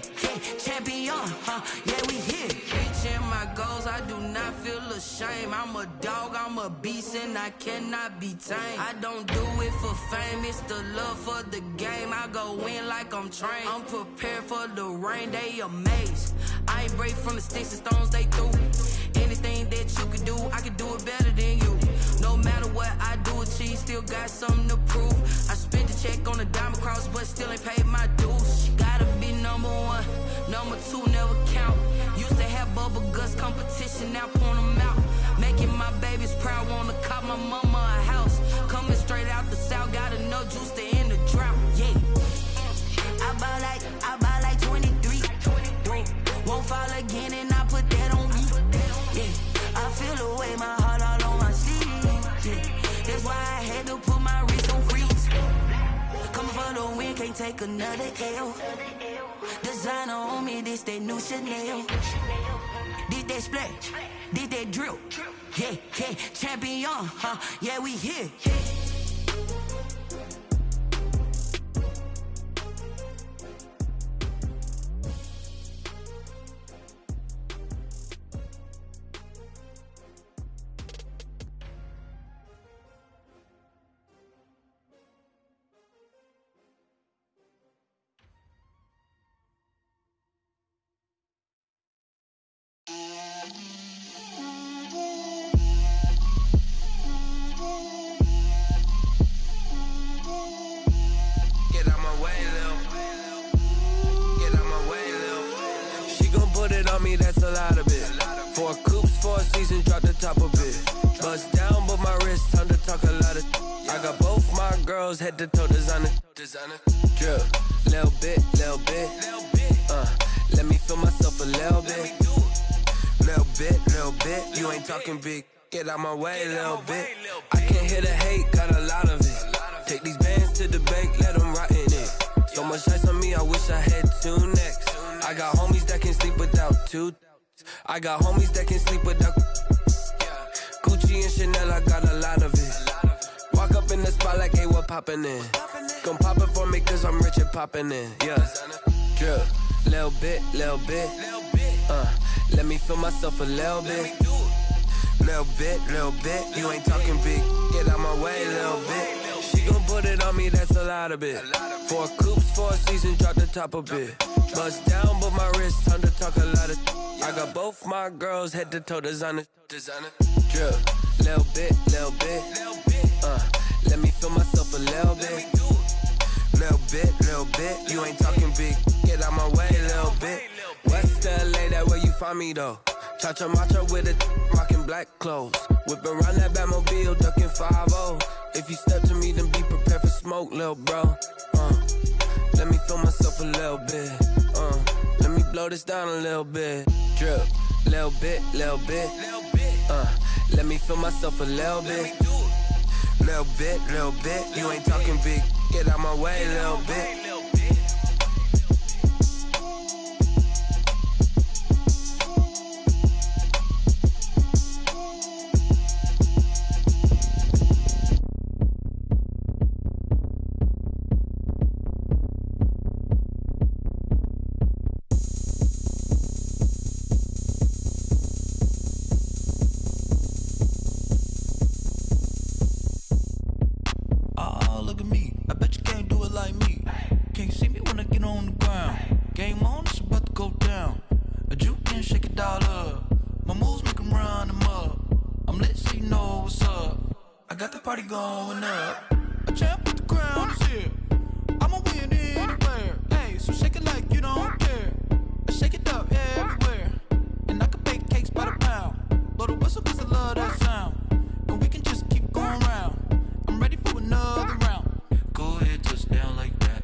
champion, yeah, we here. Reaching my goals, I do not feel ashamed. I'm a dog, I'm a beast, and I cannot be tamed. I don't do it for fame, it's the love for the game. I go in like I'm trained. I'm prepared for the rain, they amazed. I ain't break from the sticks and stones they threw. Anything that you could do, I could do it better than you. No matter what I do, achieve, still got something to prove. I spent the check on a diamond cross, but still ain't paid my dues. Gotta be number one, number two never count. Used to have bubble guts competition, now point them out. Making my babies proud, wanna cop my mama a house. Coming straight out the south, got enough juice to end the drought. Yeah, I buy like 23. Won't fall again, and I put that on me. Yeah, I feel the way, my heart all on my sleeve. Yeah, that's why I had to put my wrist on freeze. Coming for the win, can't take another L. Designer on me, this that new Chanel. Did that splash, did that drill. Yeah, champion, yeah, we here. That's a lot of it. 4 coops, 4 seasons, drop the top of it. Bust down, but my wrist, time to talk a lot of. I got both my girls head to toe designer. Drip, little bit. Let me feel myself a little bit. Little bit. You ain't talking big. Get out my way, little bit. I can't hear the hate, got a lot of it. Take these bands to the bank, let them rot in it. So much ice on me, I wish I had 2 necks. I got homies that can sleep without 2. I got homies that can sleep without Gucci and Chanel, I got a lot of it. Walk up in the spot like, hey, what poppin' in? Gon' pop it for me cause I'm rich and poppin' in. Yeah, drip, little bit. Let me feel myself a little bit. Little bit. You ain't talking big. Get out my way, little bit. She gon' put it on me, that's a lot of it. 4 coops, 4 seasons, drop the top a bit. Bust down, but my wrist, time to talk a lot of. I got both my girls head to toe designer. Drip, little bit. Let me feel myself a little bit. Little bit. You ain't talking big. Get out my way, little bit. West LA, that where you find me though. Cha-cha matcha with a rockin' black clothes. Whip around that Batmobile, ducking 5-0. If you step to me, then be prepared for smoke, lil' bro. Let me feel myself a little bit. Let me blow this down a little bit. Drip, little bit. Let me feel myself a little bit. Little bit. You ain't talking big. Get out my way, little bit. Going up, a champ with the crown is here. I'ma win anywhere. Hey, so shake it like you don't care. I shake it up everywhere. And I can bake cakes by the pound. Blow the whistle cause I love that sound. And we can just keep going round. I'm ready for another round. Go ahead, touch down like that.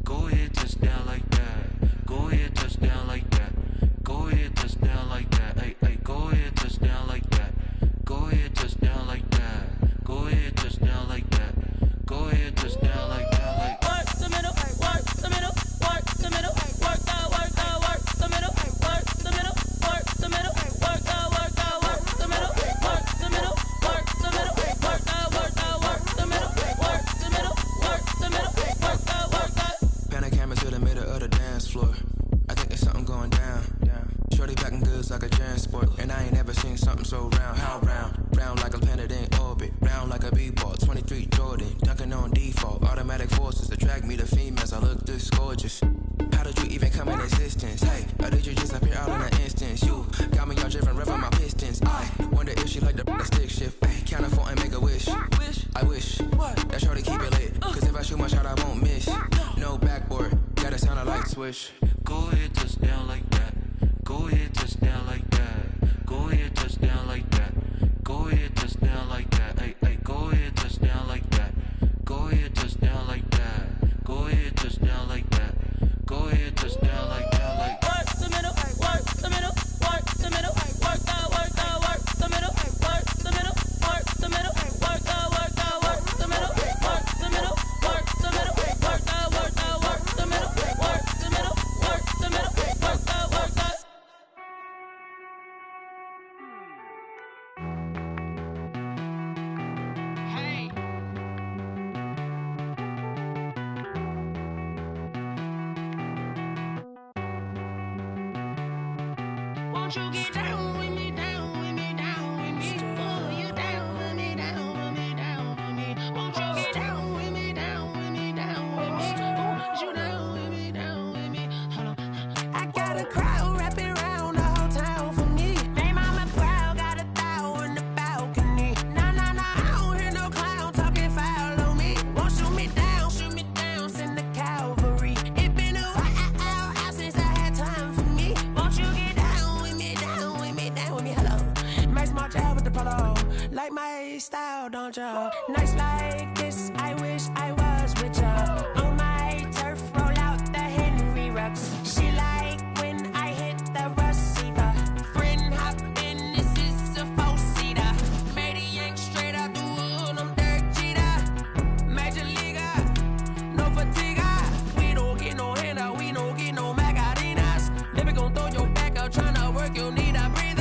Go ahead, touch down like that. Go ahead, touch down like that. Go ahead, touch down like that. Hey, go ahead, touch down like that. Go ahead, touch down like that. Go ahead, touch down like that. Go ahead, touch down like that. Work the middle, work the middle, work the middle, work the middle, work the middle, work the middle, work the middle, work the middle, work the be the females, I look this gorgeous. How did you even come in existence? Hey, or did you just appear out in an instance? You got me all driven, revving my pistons. I wonder if she like the stick shift. Hey, count it 4 and make a wish. I wish that shorty keep it lit. Cause if I shoot my shot, I won't miss. No backboard, gotta sound a light switch. Go ahead, touch down like that. Go ahead, touch down like that. Go ahead, touch down like that. Go ahead, touch down like that. Hey, hey, go ahead, touch down like that. Go ahead, touch down like that. Go ahead, touch down like that. Go ahead, touch down like that. Like work the middle, work the middle, work the middle, work the middle, work the middle, work the middle, work the middle, work the middle, work the middle, work the middle, work the middle, work the middle, work the middle, work the middle, work the. Hey. Won't you get down with me, down with me, down with me? Oh, you down with me, down with me, down with me. Won't you get down with me, down with me, down with me? Oh, you down with me, down with me? Hold on. I got a crowd wrapping around the whole town for me. They mama proud, got a thou in the balcony. Nah, nah, nah, I don't hear no clown talking foul on me. Won't shoot me down, send the cavalry. It been a while since I had time for me. Won't you get down with me, down with me, down with me? Hello. Max March out with the polo. Like my style, don't ya? Nights like this, I wish I was with ya. On my turf, roll out the Henry Rux. She like when I hit the receiver. Friend hop in, this is a 4-seater. Made a yank straight out the wood, I'm Derek Jeter. Major leaguer, no fatigue. We don't get no handout, we don't get no Magarinas. Never gon' throw your back out, tryna work, you need a breather.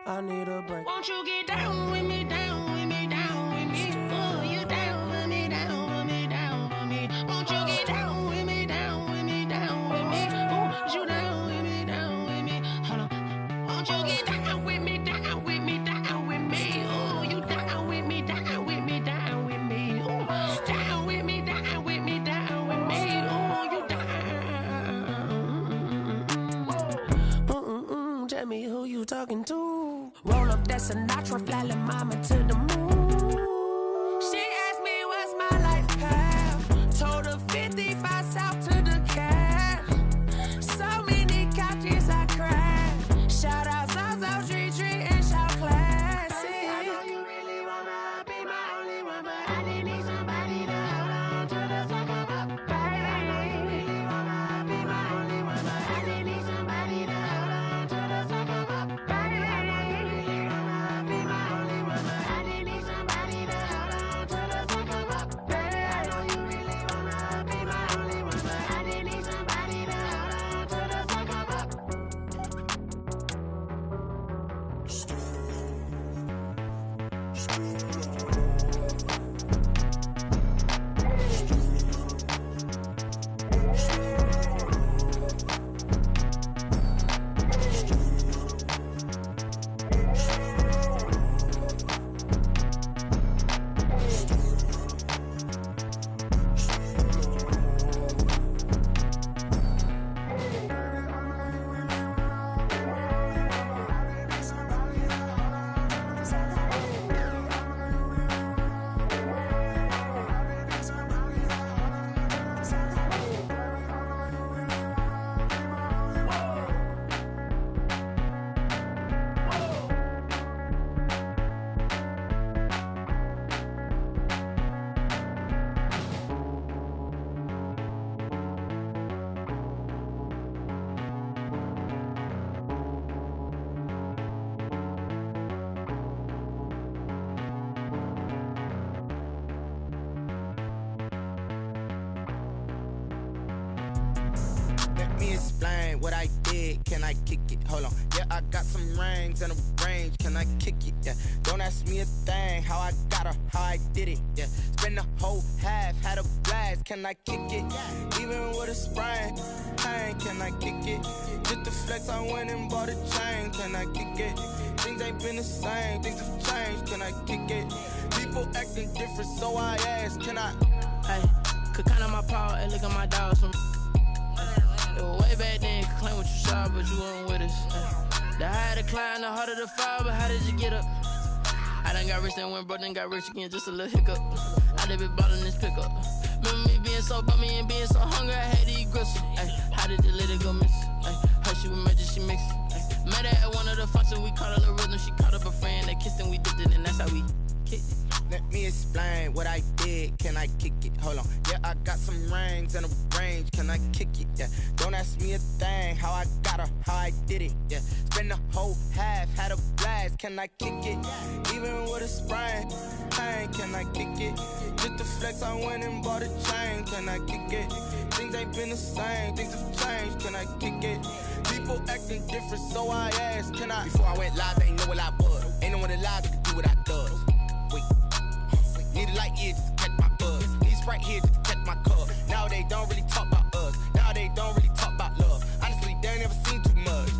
I need a break. Won't you get down with me, down with me, down with me? Oh, you down with me, down with me, down with me? Won't you get down with me, down with me, down with me? Oh, you down with me, down with me? Hold on. Won't you get down with me, down with me, down with me? Oh, you down with me, down with me, down with me? Oh, down with me, down with me, down with me? Oh, you down. Tell me who you talking to. Roll up that Sinatra, fly la mama to the moon. She asked me what's my life path. Told her 55 south to the cab. So many couches I cried. Shout out Zazo, Tree, and shout classy. I know you really wanna be my only one, but I didn't need somebody to hold on to the second up. I know you really wanna be my only one, but I didn't need somebody to hold on to the second up. I know you really wanna be my only one, but I didn't need somebody to hold on to the second up. I know you really wanna be my only one, but I didn't need somebody to hold on to the second up. explain what I did. Can I kick it? Hold on. Yeah, I got some rings and a range. Can I kick it? Yeah. Don't ask me a thing. How I got her, how I did it. Yeah. Spend the whole half, had a blast. Can I kick it? Even with a sprain. Pain, can I kick it? Just the flex, I went and bought a chain. Can I kick it? Things ain't been the same. Things have changed. Can I kick it? People acting different, so I ask. Can I Hey, could count on my power, hey, look at my dogs from. It was way back then, could claim what you saw, but you weren't with us. Hey. The higher the climb, the harder the fall, but how did you get up? I done got rich, then went broke, then got rich again, just a little hiccup. I done been ballin' this pickup. Remember me being so bummy and being so hungry, I had to eat gristle. Ay, how did the lady go miss? Her she was magic, she mixed. Met her at one of the functions, we caught a little rhythm. She caught up a friend, they kissed and we dipped it, and that's how we kicked it. Let me explain what I did, can I kick it? Hold on, yeah, I got some rings and a range, can I kick it? Yeah, don't ask me a thing, how I got her, how I did it. Yeah, spend the whole half, had a blast, can I kick it? Even with a sprain, pain, can I kick it? Just to flex, I went and bought a chain, can I kick it? Things ain't been the same, things have changed, can I kick it? People acting different, so I asked, can I? Before I went live, they ain't know what I was. Ain't no one alive that could do what I does. Wait, need a light year just to catch my buzz. Need Sprite here just to catch my cup. Now they don't really talk about us. Now they don't really talk about love. Honestly, they ain't never seen too much.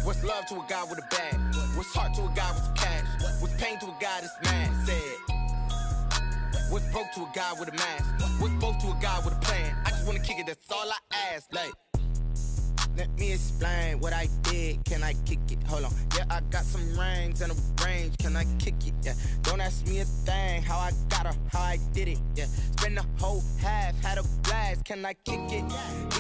What's love to a guy with a bag? What's heart to a guy with some cash? What's pain to a guy that's mad? Said. What's broke to a guy with a mask? What's both to a guy with a plan? I just wanna kick it, that's all I ask. Like, let me explain what I did, can I kick it? Hold on, yeah, I got some rings and a range, can I kick it? Yeah, don't ask me a thing, how I got her, how I did it. Yeah, spend the whole half, had a blast, can I kick it?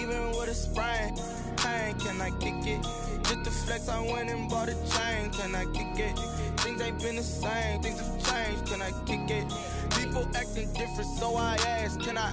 Even with a sprain, pain, can I kick it? Just to flex, I went and bought a chain, can I kick it? Things ain't been the same, things have changed, can I kick it? People acting different, so I asked, can I?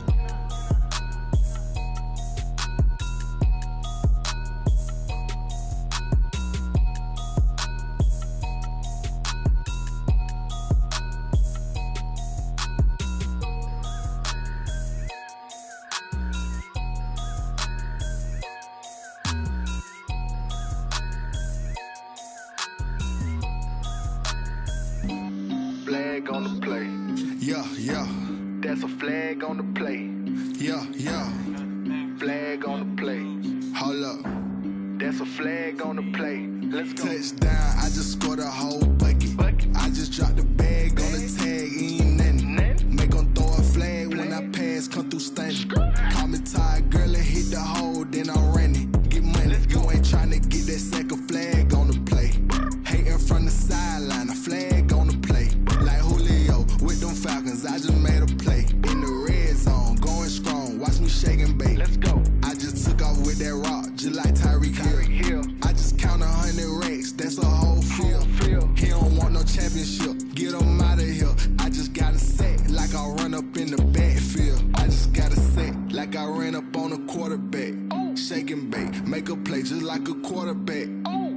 Flag on the play. Yeah, yeah. That's a flag on the play. Yeah, yeah. Flag on the play. Hold up. That's a flag on the play. Let's go. Touchdown, I just scored a whole bucket. I just dropped the bag on the tag, ain't nothing. Make 'em throw a flag when I pass, come through stunning. Call me tired, girl, and hit the hole, then I'm running. Get money, you ain't tryna get that second flag on the play. Hating from the sideline, a flag on the play. Like Julio with them Falcons, I just made a play. In the red zone, going strong, watch me shake and bake. Let's go. I just took off with that rock, just like Tyreek Hill. I just count 100 racks, that's a whole field. He don't want no championship, get him out of here. I just got a set, like I run up in the backfield. I just got a set, like I ran up on a quarterback. Shake and bake, make a play just like a quarterback.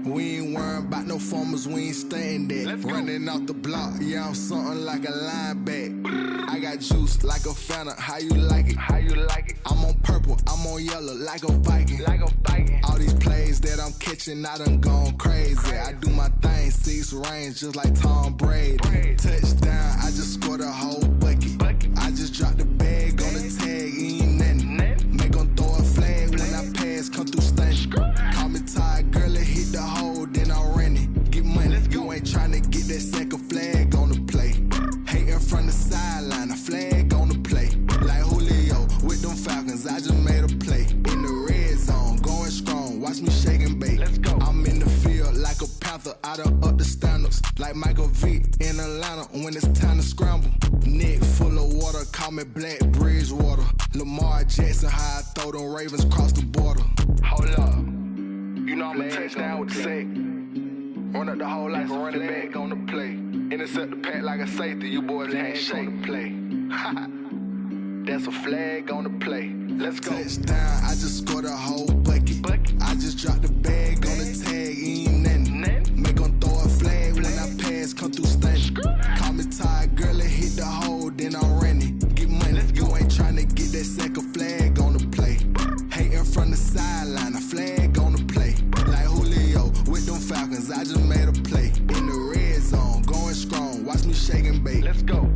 We ain't worrying about no formers, we ain't staying there. Running off the block, yeah, I'm something like a linebacker. I got juice like a Fanta, how you like it? How you like it? I'm on purple, I'm on yellow, like a Viking. Like a Viking. All these plays that I'm catching, I done gone crazy. I do my thing, 6 range, just like Tom Brady. Touchdown, I just scored a whole bucket. I just dropped the bag on the tag, ain't nothing. Make 'em throw a flag when I pass, come through stunning. Call me tired, girl, and hit the hole, then I'm running. Get money, you ain't tryna get that second flag on the play. Hating from the sideline, a flag on the play. Like Julio with them Falcons, I just made a play. In the red zone, going strong, watch me shake and bake. Let's go. I'm in the field like a Panther, I done up the standards. Like Michael Vick in Atlanta when it's time to scramble. Neck full of water, call me Black Bridgewater. Lamar Jackson, how I throw them Ravens across the border. Hold up. You know I'm a touchdown with the sack. Run up the whole like a running back on the play. Intercept the pack like a safety, you boys ain't shake the play. That's a flag on the play. Let's go. Touchdown, I just scored a whole bucket. I just dropped the bag on the tag, ain't nothing. Make 'em throw a flag when I pass, come through stunning. Call me tired, girl, and hit the hole, then I'm running. Get money, you ain't tryna get that second flag on the play. Hating from the sideline, a flag on the play. Like Julio with them Falcons, I just made a play. In the red zone, going strong, watch me shake and bake. Let's go.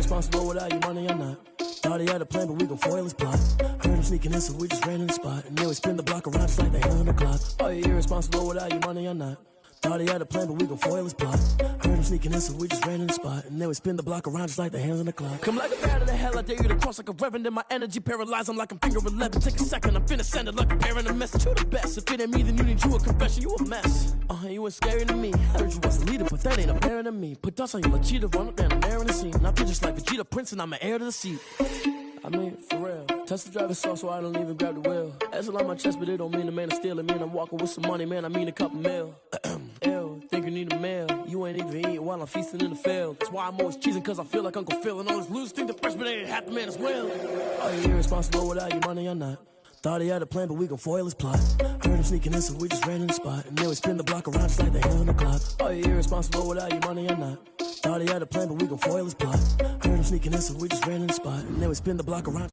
irresponsible without your money or not. Thought he had a plan, but we gon' foil his plot. Heard him sneaking in, so we just ran in the spot. And then we spin the block around just like the hell on the clock. Are you irresponsible without your money or not? Thought he had a plan, but we gon' foil his plot. Heard him sneaking in, so we just ran in the spot. And then we spin the block around just like the hands on the clock. Come like a bat of the hell, I dare you to cross like a reverend. And my energy paralyzed, I'm like I'm finger 11. Take a second, I'm finna send it like a parent a message. You the best, if it ain't me, then you need you a confession. You a mess, you ain't scary to me. Heard you was a leader, but that ain't apparent to me. Put dust on you like cheetah, run up down the air in the scene. Now I'm just like Vegeta Prince, and I'm an heir to the seat. I mean, for real. Touch the driver's sauce so I don't even grab the wheel. That's on my chest, but it don't mean the man is stealing. Man, I'm walking with some money, man, I mean a couple mil. Ew, think you need a meal. You ain't even eating while I'm feasting in the field. That's why I'm always cheesing, cause I feel like Uncle Phil. And all those losers think the freshman ain't half the man as well. Are you irresponsible without your money or not? Thought he had a plan, but we gon' foil his plot. Heard him sneaking in, so we just ran in the spot. And then we spin the block around just like the hell on the clock. Are you irresponsible without your money or not? Thought he had a plan, but we gon' foil his plot. Heard him sneaking in, so we just ran in the spot. And then we spin the block around.